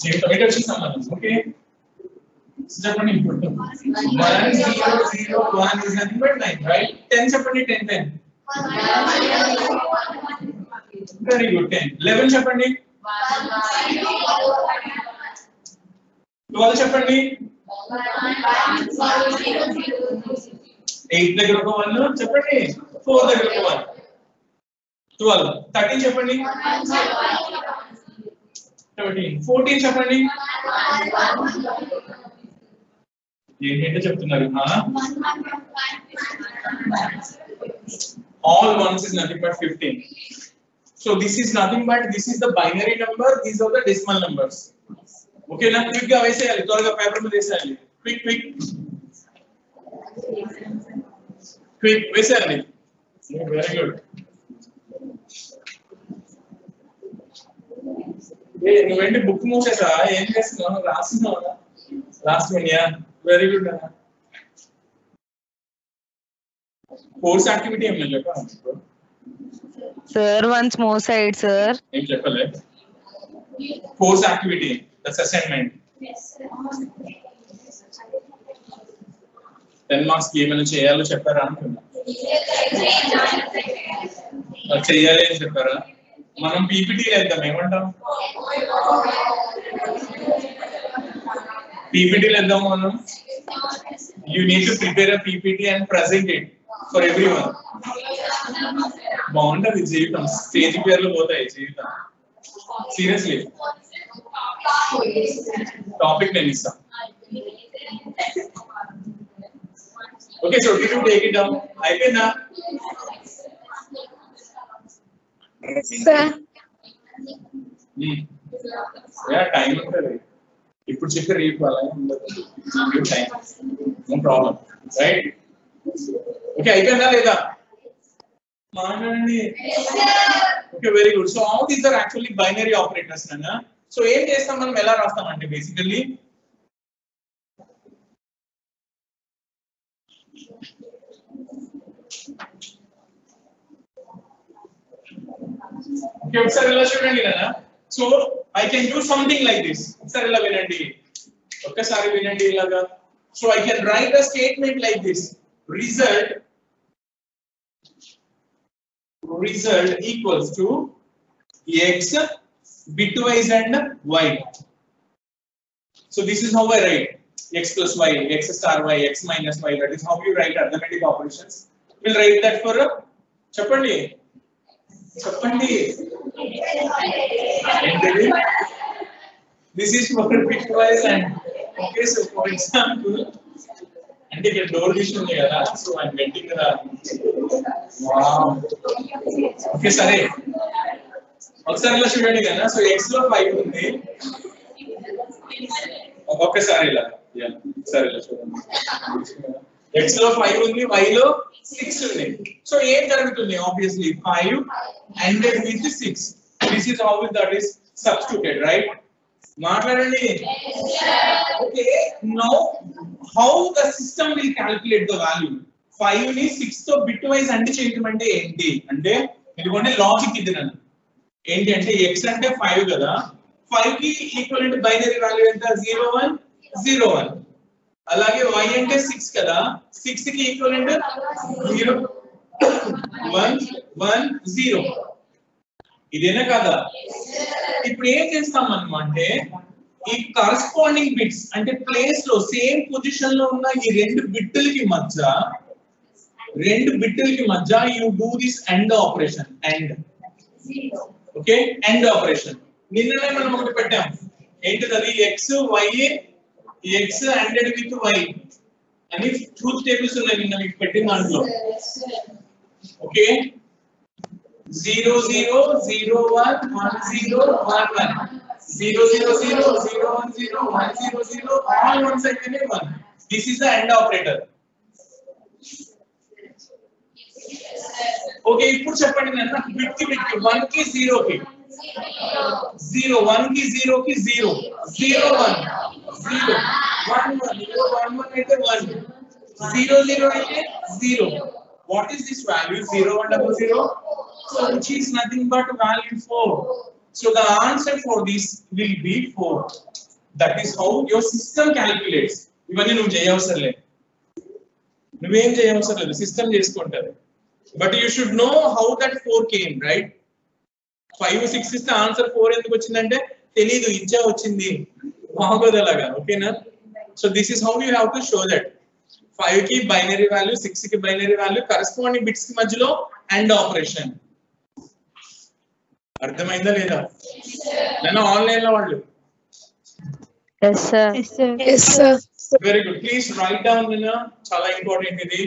Speaker 1: జీవితం వచ్చేసాం ఓకే చెప్పండి ఇప్పుడు 1 0 0 1 is nothing but 9 right 10 చెప్పండి 10 10 very good 10 11 చెప్పండి 12 చెప్పండి 8 దగ్గర ఒక 1 చెప్పండి 4 దగ్గర ఒక 1 12 13 చెప్పండి 13 14 చెప్పండి ఏంటంటే చెప్తున్నారు all ones is nothing but 15 so this is nothing but this is the binary number these are the decimal numbers okay na quick ga వేసేయాలి త్వరగా పేపర్ మీద వేసేయాలి quick వేసేయాలి very good ఏ నువ్వేంటి బుక్ మూసేసా ఏం చేస్తున్నావు రాస్తున్నావా last one yeah very good అన్న కోర్స్ యాక్టివిటీ ఏం చెప్పా
Speaker 6: Sir, once more side, sir.
Speaker 1: ఏం చెప్పలే course activity that's assignment 10 marks కి ఏమైనా చేయాలో చెప్పారా అనుకున్నా చెయ్యాలి అని చెప్పారా మనం పీపీటీ వేద్దాం ఏమంటాం పీపీటీ వేద్దాం మనం you need to prepare a PPT and present it for everyone బాగుంటది జీవితం స్టేజ్ పేర్లు పోతాయి జీవితం సీరియస్లీ టాపిక్ నేను ఇస్తా okay so did you take it down అయిపోయిందా
Speaker 5: Sir.
Speaker 1: యా టైం ఉంటుంది ఇప్పుడు చెప్పి రేపు అలా ఉండదు time no problem right okay అయిపోయిందా లేదా మాట్లాడండి okay very good so all these are actually binary operators అన్న సో ఏం చేస్తాం మనం ఎలా రాస్తామంటే బేసికల్లీ ఓకే ఒకసారి ఇలా చూడండి కదా so I can do something like this ఒకసారి ఇలా వినండి ఒక్కసారి వినండి ఇలాగా so I can write a statement like this result equals to x bitwise and y. So this is how I write x plus y, x star y, x minus y. That is how you write arithmetic operations. We'll write that for చెప్పండి this is for bitwise and okay so for example అంటే ఇక్కడ door తీస్తుంది కదా so I venting కదా wow okay సరే ఒకసారి ఇలా చూడండి కదా సో x లో 5 ఉంది ఒక్కసారి ఇలా యా సరే ఇలా చూడండి x లో 5 ఉంది y లో 6 ఉంది సో ఏం జరుగుతుంది obviously 5 ended with 6 this is how that is substituted right మాట్లాడండి okay now how the system will calculate the value 5 ని 6 తో బిట్ వైస్ అండ్ చేయడం అంటే ఏంటి అంటే ఇదిగోండి లాజిక్ ఇది నన్ను ఏంటి అంటే x అంటే 5 కదా 5 కి ఈక్వలెంట్ బైనరీ వాల్యూ ఎంత 01 01 అలాగే y అంటే 6 కదా 6 కి ఈక్వలెంట్ 0 1 1 0 ఇదేనా కదా ఇప్పుడు ఏం చేస్తాం అంటే ఈ కరెస్పాండింగ్ బిట్స్ అంటే ప్లేస్ లో సేమ్ పొజిషన్ లో ఉన్న ఈ రెండు బిట్లకి మధ్య you do this and operation and okay and operation నిన్ననే మనం ఒకటి పెట్టాం ఏంటిది అది x ANDed with y అని ట్రూత్ టేబుల్స్ ఉన్నాయి నిన్న మీకు పెట్టిన దాంట్లో ఓకే 0 0 0 1 1 0 1 1 0 0 0 0 1 0 1 0 0 all one side में 1 this is the AND operator okay ఇప్పుడు చెప్పండి నాన్న బిట్ కి 1 కి 0 కి 0 1 కి 0 కి 0 0 1 0 1 1 1 1 అయితే 1 0 0 అయితే 0 what is this value 0 1 0 so which is nothing but value 4 so the answer for this will be 4 that is how your system calculates ఇవన్నీ నువ్వు చేయవసరం లేదు నువ్వేం చేయవసరం లేదు సిస్టమ్ చేసుకుంటది but you should know how that 4 came right 5 6 ఇస్తే answer 4 ఎందుకు వచ్చిందంటే తెలీదు ఇచ్చా వచ్చింది బాగోదలాగా ఓకేనా so this is how you have to show that 5 కి బైనరీ వాల్యూ 6 కి బైనరీ వాల్యూ కరెస్పాండింగ్ బిట్స్ కి మధ్యలో అండ్ ఆపరేషన్ అర్థమైందా లేదా నేను ఆన్లైన్ లో వాళ్ళు
Speaker 6: Yes, sir.
Speaker 5: Yes, sir.
Speaker 1: Very good please right down నిన్న చాలా ఇంపార్టెంట్ ఇది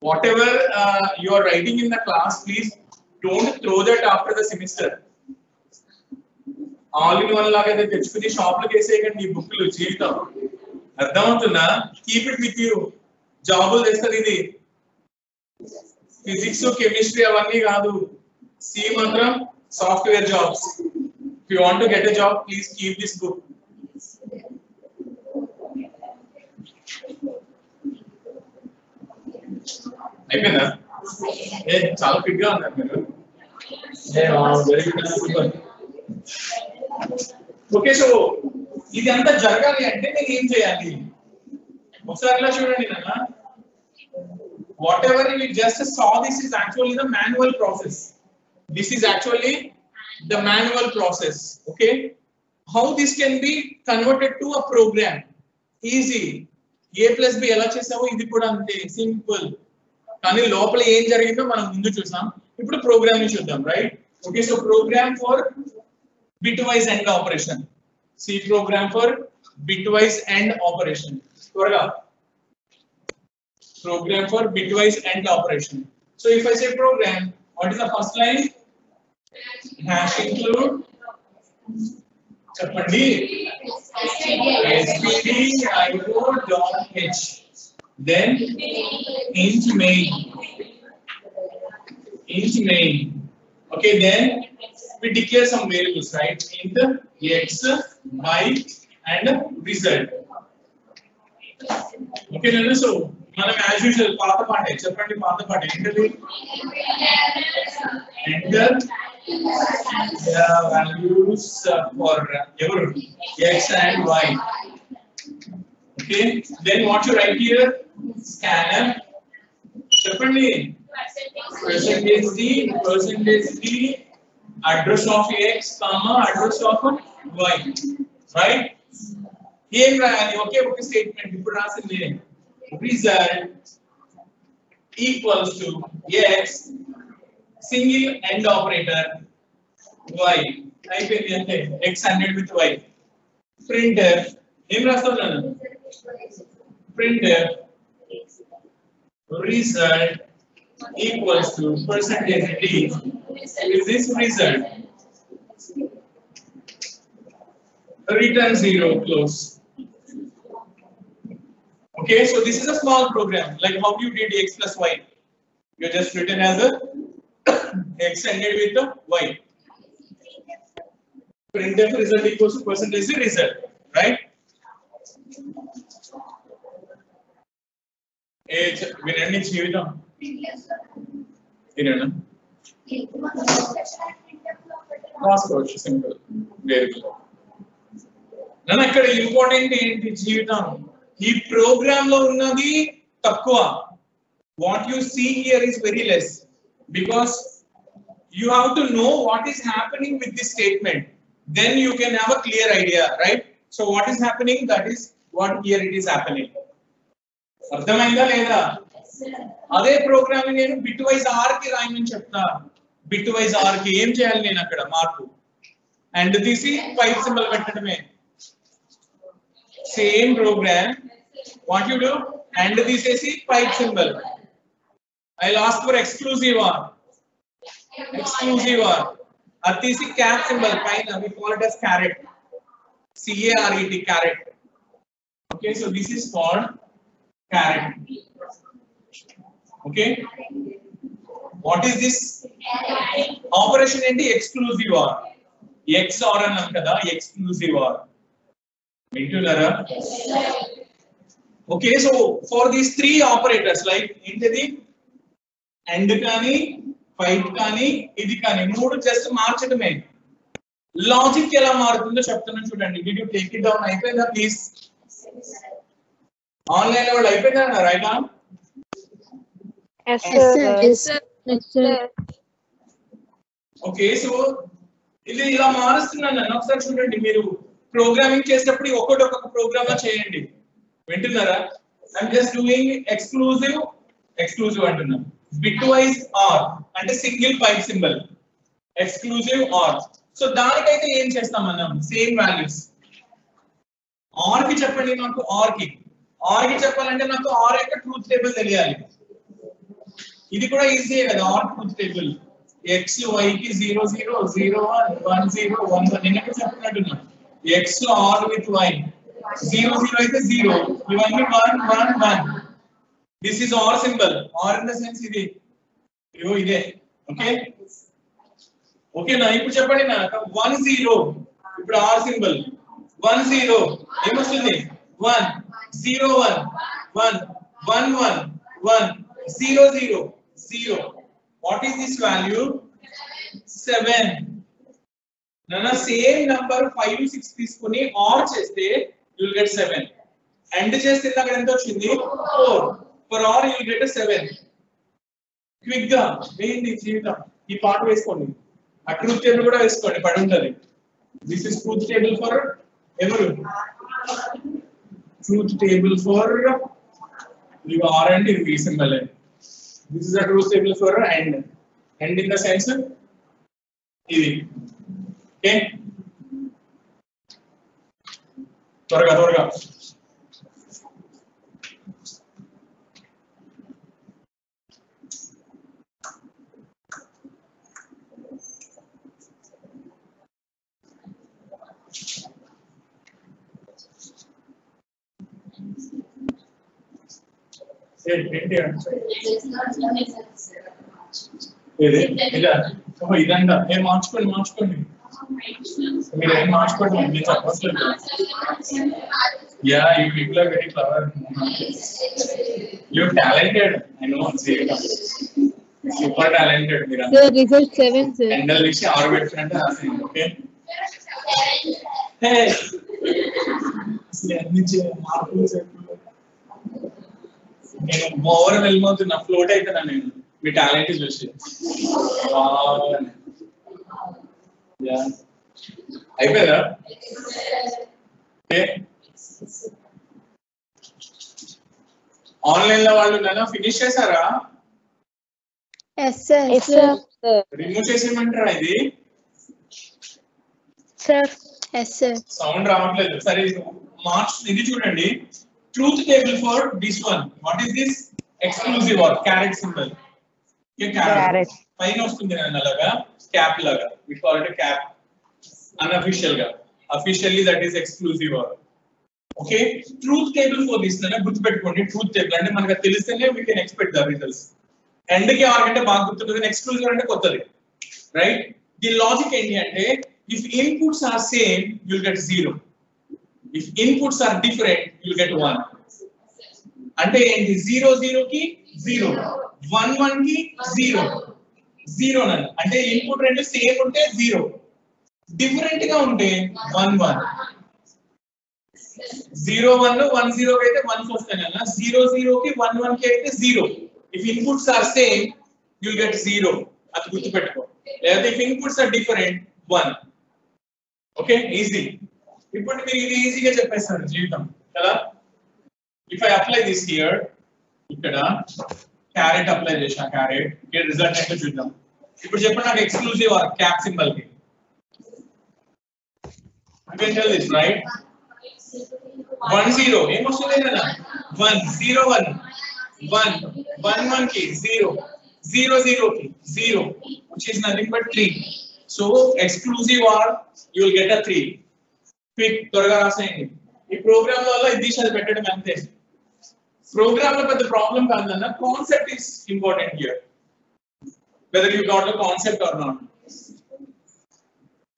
Speaker 1: whatever you are writing in the class please don't throw that after the semester all in one laga అయితే తెచ్చుకుని షాప్ లో వేసేయకండి ఈ బుక్లు జీవితం అర్థమవుతుందా కీప్ ఇట్ విత్ యూ జాబులు తెస్తుంది ఇది ఫిజిక్స్ కెమిస్ట్రీ అవన్నీ కాదు సి మాత్రం software jobs if you want to get a job please keep this book అయిపోయిందా ఏ చాలా ఫిట్ గా ఉన్నారు మీరు వెరీ గుడ్ ఓకే సో ఇది అంతా జరగాలి అంటే నేను ఏం చేయాలి ఒకసారి ఇలా చూడండి నాన్న what ever you just saw this is actually the manual process this is actually the manual process okay how this can be converted to a program easy a plus b ఎలా చేసావో ఇది కూడా అంతే సింపుల్ కానీ లోపల ఏం జరిగిందో మనం ముందు చూసాం ఇప్పుడు ప్రోగ్రామ్ ని చూద్దాం right okay so program for bitwise AND operation C program for bitwise AND operation త్వరగా program for bitwise AND operation so if I say program what is the first line hash include చెప్పండి stdio.h then int main okay then we declare some variables right int x y and result okay then so మనం as usual పాత పాటే చెప్పండి పాత పాటే ఏంటది enter the values for ఎవరు x and y okay then what you write here scanf చెప్పండి percentage d address of x comma address of y right ఏం రాయాలి ఒకే ఒక స్టేట్మెంట్ ఇప్పుడు రాసింది result equals to x single AND operator y అయిపోయింది అంటే x ANDed with y printf ఏం రాస్తాను printf result equals to percentage d is this result return 0 close okay so this is a small program like how you did x plus y you just written as a x ANDed with the y printf result equals to percentage the result right వినండి జీవితం వినండి రాసుకోవచ్చు simple variable నన్ను అక్కడ important ఏంటి జీవితం ఈ programme లో ఉన్నది తక్కువ what you see here is very less because you have to know what is happening with this statement, then you can have a clear idea, right? So what is happening, that is what here it is happening. అర్థమైందా లేదా? అదే programming నేను bit wise are కి రాయమని చెప్తా. Bit wise are కి ఏం చేయాలి నేను అక్కడ మార్పు అండ్ తీసి పైప్ సింబల్ పెట్టడమే. Same program what you do and తీసేసి pipe symbol. I'll ask for exclusive or అది తీసి క్యాప్ సింబల్ పైన we call it as caret, caret, caret. Okay, so this is called caret. Okay, what is this operation? ఏంటి? exclusive or XOR అన్నాం కదా, exclusive or వింటున్నారా? Okay, so for these three operators like ఏంటిది and కానీ fight కానీ ఇది కానీ మూడు జస్ట్ మార్చడమే. లాజిక్ ఎలా మారుతుందో చెప్తున్నాను చూడండి. Did you take it down? అయిపోయిందా ప్లీజ్? ఆన్లైన్ లో అయిపోయిందా రైట్ నా?
Speaker 3: Yes sir.
Speaker 1: ఓకే, సో ఇది ఇలా మారుస్తున్నాను నేను. ఒకసారి చూడండి, మీరు ప్రోగ్రామింగ్ చేసేటప్పుడు ఒక్కొక్క ప్రోగ్రామ్ లా చేయండి. వింటున్నారా? ఐఎమ్ జస్ట్ డూయింగ్ ఎక్స్క్లూజివ్ అంటున్నాను. బిట్ వైజ్ ఆర్ అంటే single pipe symbol, exclusive are. So దానికైతే ఏం చేస్తాం మనం? Same values. ఆర్ కి చెప్పండి నాకు, ఆర్ కి చెప్పాలంటే నాకు ఆర్ యొక్క ట్రూత్ టేబుల్ తెలియాలి. ఇది కూడా ఈజీయే కదా, or truth table. X Y కి 0 0 0 1 1 0 1 1 నేను ఎక్కడ చెప్పినట్టున్నా. ఎక్స్ ఆర్ విత్ వై 0 0 అయితే 0, ఇవన్నీ 1 1 1. This is OR symbol. OR in the sense ఇది ఇదే. ఓకే ఓకే నా ఇప్పుడు చెప్పండి నా 1 0. ఇప్పుడు OR symbol 1 0 ఏమొస్తుంది? 1 0 1 1 1 1 1 0 0 0. What is this value? 7. నానా సేమ్ నంబర్ 5 6 తీసుకొని OR చేస్తే you will get 7. AND చేస్తే అక్కడ ఎంత వచ్చింది? 4. For OR you will get a 7. Quick గా వేయండి జీవితం. ఈ పార్ట్ వేసుకోండి, ఆ ట్రూత్ టేబుల్ కూడా వేసుకోండి, పడి ఉంటది. This is truth table for ఎవరు? ట్రూత్ టేబుల్ ఫర్ ఇది ఆర్ అండ్ ఇది V symbol. This is the truth table for and in the sense ఇది. ఓకే, త్వరగా ఏంటి ఇదంతా ఏం మార్చుకోండి మీరు ఏం మార్చుకోండి, మీరు చెప్పట్లేదు. Yeah, you people are very clever, you talented. I know, super talented మీరు.
Speaker 6: Result 7 sir.
Speaker 1: ఎండల్ నుంచి 6 పెట్టినట్టు రాసింది. ఓకే, అసలు అన్ని మార్పులు నేను ఓవర్ వెళ్ళిపోతున్నా, ఫ్లోట్ అవుతున్నా నేను మీ టాలెంట్ చూసి. అయిపోయారా? ఆన్లైన్ లో వాళ్ళు నన్ను ఫినిష్ చేశారా? రిమూవ్ చేసేయమంటారా? ఇది సౌండ్ రావట్లేదు. సరే, మార్క్స్ ఇది చూడండి. Truth table for this one. What is this? Exclusive or caret symbol. Caret. పైన వస్తుంది అలాగా, క్యాప్ లాగా. We call it a cap. Unofficial గా. Officially that is exclusive or. Okay. Truth table for this అన్న గుర్తుపెట్టుకోండి. Truth table అంటే మనకు తెలిస్తేనే we can expect the results. End కి ఆర్ అంటే బాగా గుర్తుంటుంది, exclusive అంటే కొత్తది. Right? The logic ఏంటి అంటే if inputs are same you will get 0. If inputs are different, you will get 1. అంటే ఏంటి? 0 0 కి 0, 1 1 కి 0 0 నన్ను. అంటే ఇన్పుట్ రెండు సేమ్ ఉంటే 0, డిఫరెంట్ గా ఉంటే 1 1. 0 1 1 0 కి అయితే 1 వస్తాయి అన్న. 0 0 కి 1 1 కి అయితే 0. If inputs are same, you will get 0. అది గుర్తుపెట్టుకో. లేదా if inputs are different 1. Okay easy. ఇప్పుడు మీరు ఇది ఈజీగా చెప్పేస్తారు జీవితం కదా. If I apply this here, ఇక్కడ క్యారెట్ అప్లై చేసా, క్యారెట్ ఇక్కడ రిజల్ట్ ఏంటో చూద్దాం. ఇప్పుడు చెప్పండి నాకు ఎక్స్క్లూజివ్ ఆర్ క్యాప్ సింబల్ కి. You can tell this, right? 1 0 ఏమొస్తుంది కదా 1 0 1 1 1 1 కి 0 0 0 కి 0, which is nothing but 3. So exclusive or you will get a 3. Quick త్వరగా రాసేయండి. ఈ ప్రోగ్రామ్ వల్ల ఇది అది పెట్టడం అంతే. ప్రోగ్రామ్ లో పెద్ద ప్రాబ్లం కాదన్న, concept is important here, whether you got the concept or not.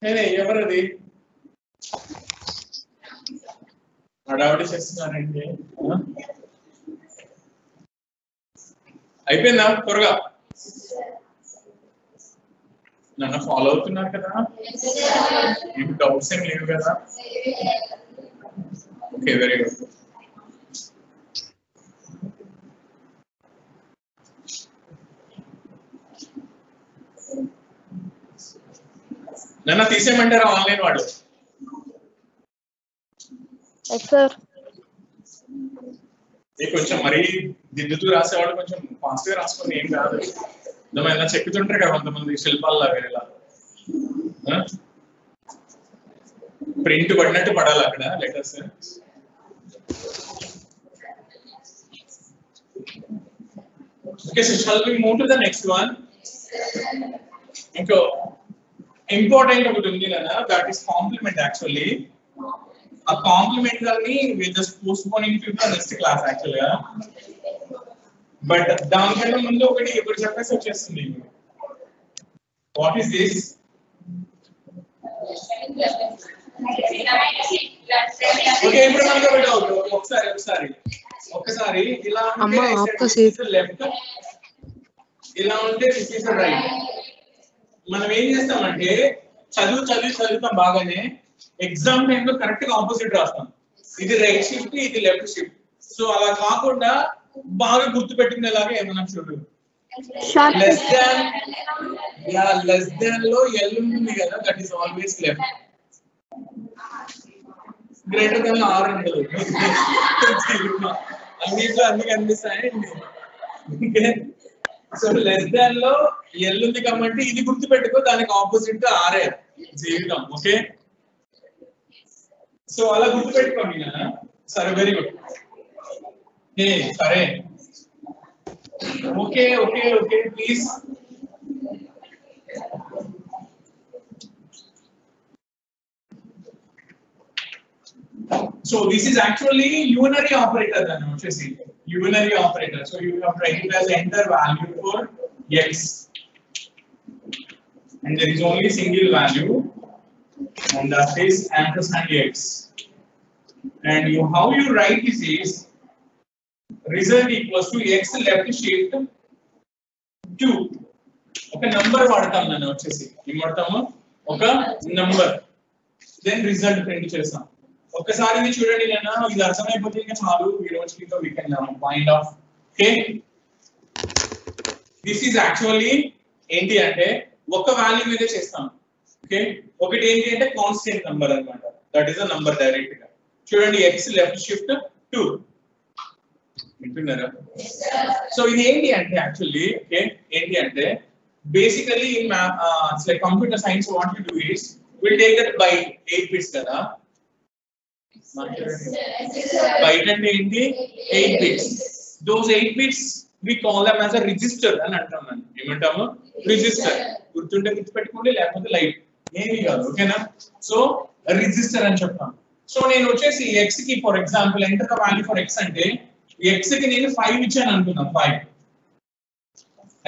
Speaker 1: నేనే ఎవరది హడావిడి చేస్తున్నారండి. అయిపోయిందా త్వరగా? నన్ను ఫాలో అవుతున్నారు కదా, మీకు డౌట్స్ ఏం లేవు కదా? Okay very good. నన్ను తీసేయమంటారా ఆన్లైన్ వాడు? కొంచెం మరీ దిద్దుతూ రాసేవాళ్ళు కొంచెం ఫాస్ట్ గా రాసుకొని ఏం కాదు. ఏమైనా చెక్కుతుంటారు కదా కొంతమంది శిల్పాల్లాగా, ఇలా ప్రింట్ పడినట్టు పడాలి అక్కడ letters. Okay so shall we move to the next one? ఇంకో ఇంపార్టెంట్ ఒకటి ఉంది కదా, దట్ ఈస్ కాంప్లిమెంట్. యాక్చువల్లీ ఆ కాంప్లిమెంట్ ని we just postponing to the next class actual గా. బట్ దానికన్నా ముందు ఒకటి ఇప్పుడు చెప్పేసి వచ్చేస్తుంది. What is this? ఓకే ఇప్పుడు మనకు ఒకటి అవుతుంది. ఒకసారి ఇలా ఉంటే లెఫ్ట్, ఇలా ఉంటే దిస్ ఇస్ రైట్. మనం ఏం చేస్తామంటే చదువుతాం బాగానే, ఎగ్జామ్ టైంలో కరెక్ట్ గా ఆపోజిట్ రాస్తాం. ఇది రైట్ షిఫ్ట్, ఇది లెఫ్ట్ షిఫ్ట్. సో అలా కాకుండా బాగా గుర్తు పెట్టుకునేలాగా ఏమన్నా చూడు. లెస్ దాన్ లో ఎల్ ఉంటుంది కదా, that is always left. Greater than లో ఆర్ ఉంటుంది. అన్నిట్లో అన్ని కనిపిస్తాయండి. సో లెస్ దాన్ లో ఎల్ ఉంది కాబట్టి ఇది గుర్తు పెట్టుకో, దానికి ఆపోజిట్ ఆర్ఏ జీవితం. ఓకే సో అలా గుర్తు పెట్టుకోండి కదా. సరే వెరీ గుడ్. సరే okay okay okay please. So this is actually unary operator then వచ్చేసి unary operator. So you have written as enter value for x and there is only single value and that is ampersand x. And how you write this is result equals to x left shift 2. ఒక number వాడతాం నన్ను వచ్చేసి ఏం వాడతాము, ఒక number, then result print చేస్తాం. ఒక్కసారి ఇది చూడండి నాన్న, ఇది అర్థమైపోతే ఇంకా చాలు. ఈ రోజుకి ఇంకా we can find of. Okay this is actually ఏంటి అంటే ఒక వాల్యూ మీదే చేస్తాం. ఓకే ఒకటి ఏంటి అంటే కాన్స్టెంట్ నంబర్ అన్నమాట, that is a number direct గా. చూడండి ఎక్స్ లెఫ్ట్ షిఫ్ట్ 2 వింటున్నారా? సో ఇది ఏంటి అంటే యాక్చువల్లీ ఓకే ఏంటి అంటే basically in it's like computer science what you do is will take that by 8 bits కదా. బైట్ అంటే ఏంటి? 8 bits. Those 8 bits we call them as a register అని అంటాం. మనం ఏమంటాము? రిజిస్టర్. గుర్తుంటే గుర్తుపెట్టుకోండి, లేకపోతే లైట్ ఏమీ కాదు. ఓకేనా? సో రిజిస్టర్ అని చెప్తాం. సో నేను వచ్చేసి x కి for example enter the value for x అంటే x కి నేను 5 ఇచ్చాను అనుకున్నా. 5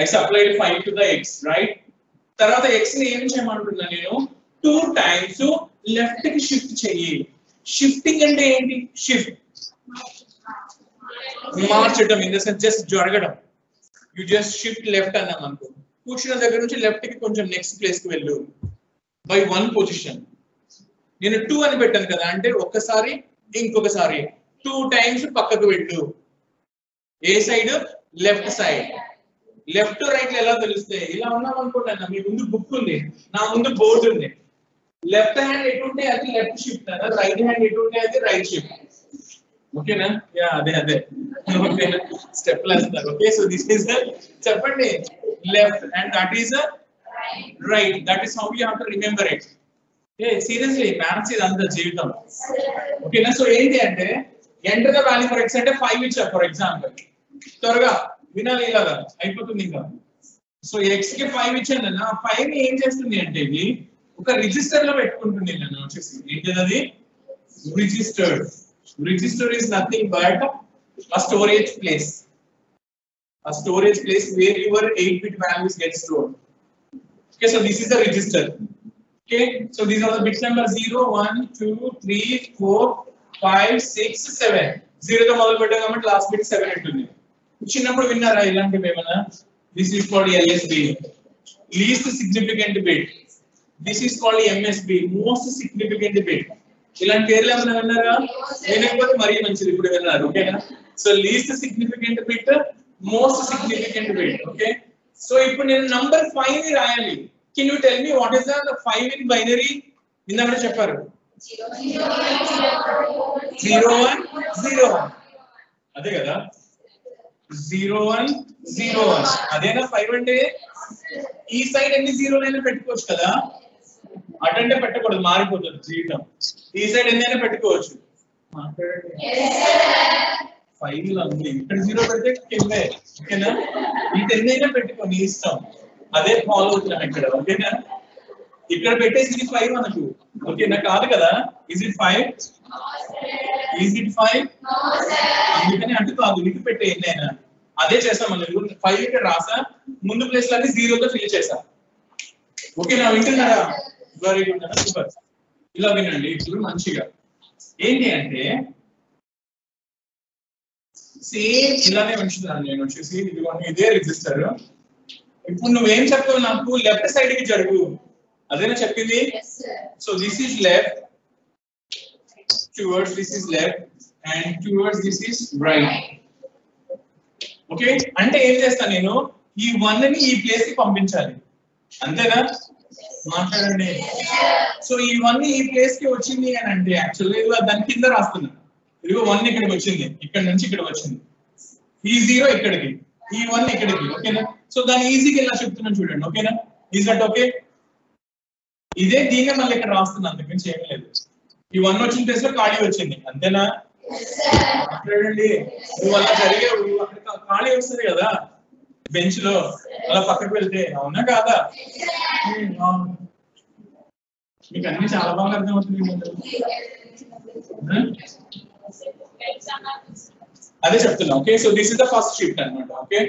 Speaker 1: I supplied 5 to the x, right? తర్వాత x ని ఏం చేయమంటున్నా నేను 2 టైమ్స్ లెఫ్ట్ కి షిఫ్ట్ చెయ్యి. షిఫ్టింగ్ అంటే ఏంటి? షిఫ్ట్ మార్చడం, ఇన్ ద సెన్స్ జస్ట్ జరగడం. యు జస్ట్ షిఫ్ట్ లెఫ్ట్ అన్నాం అనుకో, కూర్చున్న దగ్గర నుంచి లెఫ్ట్ కి కొంచెం నెక్స్ట్ ప్లేస్ కి వెళ్ళు బై 1 పొజిషన్. నేను 2 అని పెట్టాను కదా, అంటే ఒక్కసారి ఇంకొకసారి 2 టైమ్స్ పక్కకు వెళ్ళు. ఏ side? Left side. Left right ఎలా తెలుస్తాయి? ఇలా ఉన్నాం అనుకుంటాను, మీ ముందు బుక్ ఉంది, నా ముందు బోర్డు ఉంది. లెఫ్ట్ హ్యాండ్ ఎటుంటే అది లెఫ్ట్ షిఫ్ట్, రైట్ హ్యాండ్ ఎటుంటే అది రైట్ షిఫ్ట్. ఓకేనా? యా అదే ఓకేనా, స్టెప్ వేస్తారు. ఓకే, సో దిస్ ఇస్ చెప్పండి left and that is right. That is how you have to remember it. Seriously maths ఇది అంత జీవితం. ఓకేనా? సో ఏంటి అంటే enter the value for X అంటే 5 ఇచ్చారు ఫర్ ఎగ్జాంపుల్. త్వరగా వినాలి, ఇలాగా అయిపోతుంది ఇంకా. సో ఎక్స్ కి 5 ఇచ్చాను నేను. ఆ 5 ని ఏం చేస్తుంది అంటే ఇది ఒక రిజిస్టర్ లో పెట్టుకుంటుంది. నేను వచ్చేసి ఏంటిది అది? Register. Register is nothing but a storage place. A storage place where your 8-bit values get stored. Okay, so this is the register. Okay, so these are the bit number 0, 1, 2, 3, 4, 5, 6, 7. 0 తో మొదలు పెట్టాం కాబట్టి లాస్ట్ బిట్ 7 ఉంటుంది. చిన్నప్పుడు విన్నారా ఇలాంటివి ఏమైనా? This is called LSB, least significant bit. This is called MSB, most significant bit. ఇలాంటి పేర్లు ఏమైనా విన్నారా? వినకపోతే మరీ మంచిది, ఇప్పుడు విన్నారు. ఓకేనా? So least significant bit, most significant bit. Okay, so ఇప్పుడు నేను నంబర్ 5 ని రాయాలి. Can you tell me what is the 5 in binary? ఇందాక చెప్పారు 0101, అదే కదా 0101. అదేనా 5 అంటే? ఈ సైడ్ ఎన్ని జీరోలైనా పెట్టుకోవచ్చు కదా, అటంటే పెట్టకూడదు, మారిపోతుంది జీవితం. ఈ సైడ్ ఎన్నైనా పెట్టుకోవచ్చు. 5 లో ఉంది, ఇక్కడ 0 పెడితే కిందే. ఓకేనా? ఈ 10 అయినా పెట్టుకో, నీ ఇష్టం. అదే ఫాలో అవుతున్నాం ఇక్కడ. ఓకేనా? ఇక్కడ పెట్టేసి ఇది 5 మనకు. ఓకేనా? కాదు కదా. Is it 5? Is it 5? అందుకని అటు కాదు, ఇటు పెట్టే ఎన్నైనా. అదే చేస్తాం మనం. 5 ఇక్కడ రాసా, ముందు ప్లేస్ లన్నీ 0 తో ఫిల్ చేసా. ఓకేనా? వింటున్నారా? Very good, super. ఇలా వినండి ఇప్పుడు మంచిగా. ఏంటి అంటే సేమ్ ఇలానే ఉంచుతున్నాను నేను వచ్చేసి. ఇదే రిజిస్టర్. ఇప్పుడు నువ్వేం చెప్పావు నాకు? లెఫ్ట్ సైడ్ కి జరుగు, అదేనా చెప్పింది? So this is left, towards this is left and towards this is right. Okay, అంటే ఏం చేస్తాను నేను? ఈ 1 ని ఈ ప్లేస్ కి పంపించాలి, అంతేనా? మాట్లాడండి. సో ఈ 1 ఈ ప్లేస్ కి వచ్చింది అని అంటే యాక్చువల్లీ దాని కింద రాస్తున్నా. ఇదిగో 1 ఇక్కడికి వచ్చింది, ఇక్కడ నుంచి ఇక్కడికి వచ్చింది. ఈ 0 ఇక్కడికి, ఈ 1 ఇక్కడికి. ఓకేనా? సో దాన్ని ఈజీగా ఇలా చెప్తున్నాను చూడండి. ఓకేనా? Is that okay? ఇదే దీన్నే మళ్ళీ ఇక్కడ రాస్తున్నా, అంతకుమించి ఏమీ లేదు. ఈ 1 వచ్చిన ప్లేస్ లో ఖాళీ వచ్చింది, అంతేనా? మాట్లాడండి. నువ్వు అలా జరిగావు, అక్కడ ఖాళీ వస్తుంది కదా బెంచ్ లో, అలా పక్కకు వెళ్తే. అవునా కాదా? మీకు అన్ని చాలా బాగా అర్థమవుతుంది. అదే చెప్తున్నా. Okay, so this is the first shift అన్నమాట. ఓకే,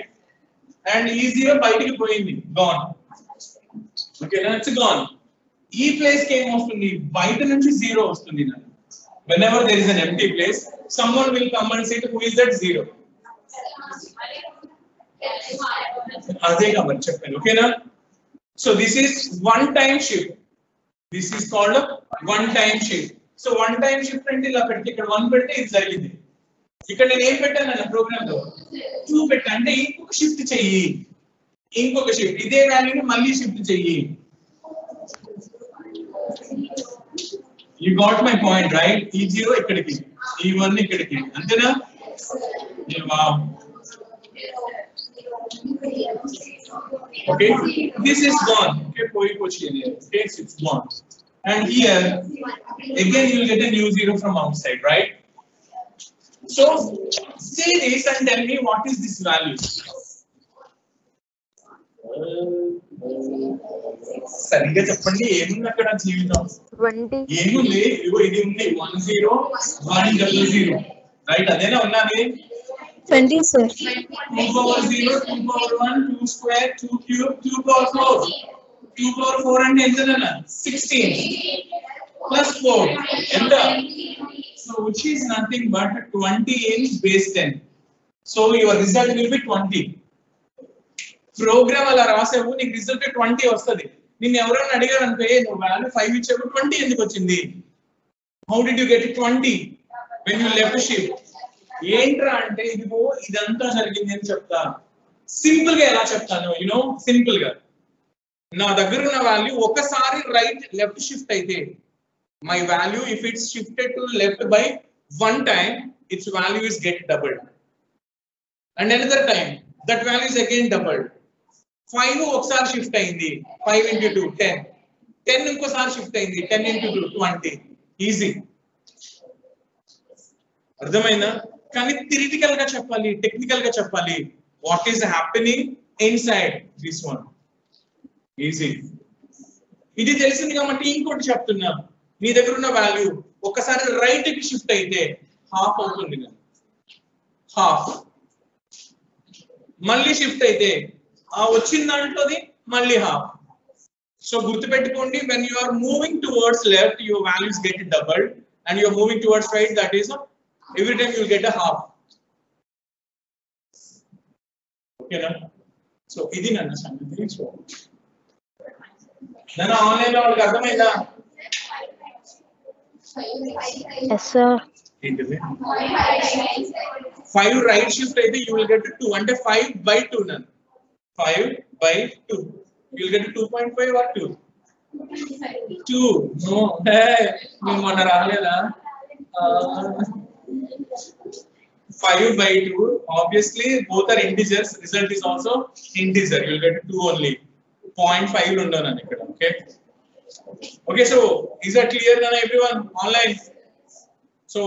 Speaker 1: అండ్ ఈ 0 బయటికి పోయింది, గాన్. ఓకేనా? It's gone. ఈ ప్లేస్ కి ఏమొస్తుంది? బయట నుంచి 0 వస్తుంది నాకు. whenever there is an empty place, someone will come and say who is that 0. అదే కాబట్టి చెప్పాను. ఓకేనా? So this is 1 time shift. This is called 1 time shift. So 1 time shift అంటే ఇలా పెడితే ఇక్కడ 1 పెడితే ఇది జరిగింది. ఇక్కడ నేను ఏం పెట్టాను అన్న ప్రోగ్రామ్ లో 2 పెట్టా, అంటే ఇంకొక షిఫ్ట్ చెయ్యి, ఇంకొక షిఫ్ట్, ఇదే వాల్యూని మళ్ళీ షిఫ్ట్ చెయ్యి. You got my point right? ఈ 0 ఇక్కడికి, ఈ 1 ఇక్కడికి, అంతేనా? Wow. Okay, this is gone. Okay, okay, it's gone. And here again you will get a new 0 from outside, right? So see this and tell me what is this value. సరిగ్గా చెప్పండి, ఏముంది అక్కడ జీవితం?
Speaker 6: 20.
Speaker 1: ఏముంది? ఇగో ఇది ఉంది 10100, రైట్? అదేనా ఉన్నది?
Speaker 2: 20 sir.
Speaker 1: 2 power 0, 2 power 1, 2 square, 2 cube, 2 power 4. 2 power 4 అంటే ఎంతనా? 16 plus 4 ఎంత? So which is nothing but 20 in base 10. So your result will be 20. Programme అలా రాసావు, నీకు రిజల్ట్ 20 వస్తుంది. నిన్ను ఎవరైనా అడిగారు అనుకో, నువ్వు వాల్యూ 5 ఇచ్చావు, 20 ఎందుకు వచ్చింది? How did you get 20 when you left shift? ఏంట్రా అంటే ఇదిగో ఇదంతా జరిగింది అని చెప్తా. సింపుల్ గా ఎలా చెప్తాను సింపుల్ గా నా దగ్గర ఉన్న వాల్యూ ఒకసారి రైట్ లెఫ్ట్ షిఫ్ట్ అయితే my value if it's shifted to left by 1 time its value is get doubled and another time that value is again doubled. 5 ఒకసారి షిఫ్ట్ అయింది 5 into 2 10 ఇంకోసారి షిఫ్ట్ అయింది 10 into 2 20 ఈజీ. అర్థమైందా? కానీ theoretical గా చెప్పాలి, technical గా చెప్పాలి what is happening inside this one easy. ఇది తెలిసింది కాబట్టి ఇంకోటి చెప్తున్నా, మీ దగ్గర ఉన్న వాల్యూ ఒకసారి రైట్ కి షిఫ్ట్ అయితే హాఫ్ అవుతుంది కదా, హాఫ్. మళ్ళీ షిఫ్ట్ అయితే ఆ వచ్చిన దాంట్లోది మళ్ళీ హాఫ్. సో గుర్తుపెట్టుకోండి, when you are moving towards left your values get doubled and you are moving towards right, that is every time you will get a half. Okay na? So ఇది నన్న సంగతి. So నన్న online లో వాళ్ళకి అర్థమైందా?
Speaker 2: Yes, sir.
Speaker 1: ఏంటిది 5 right shift అయితే you will get 2 అంటే 5/2 నన్న 5/2 you will get 2.5 or 2 no మేము మొన్న రాలేదా 5/2 obviously both are integers, result is also integer, you will get 2 only 0.5 లో ఉండను ఇక్కడ. okay so is that clear na everyone online? so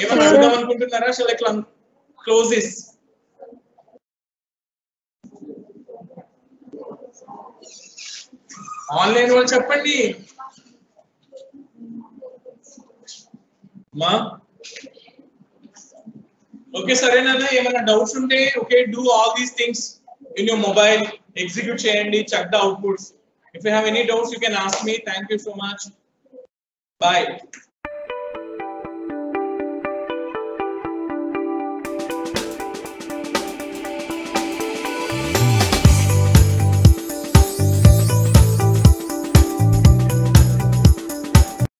Speaker 1: ఏమన్నా అర్థం అనుకుంటున్నారా? shall I close this? Online వాళ్ళు చెప్పండి మా. ఓకే సరేనా? ఏమైనా డౌట్స్ ఉంటే okay do all these things in your mobile, execute చేయండి, check the outputs. If you have any doubts you can ask me. Thank you so much. Bye.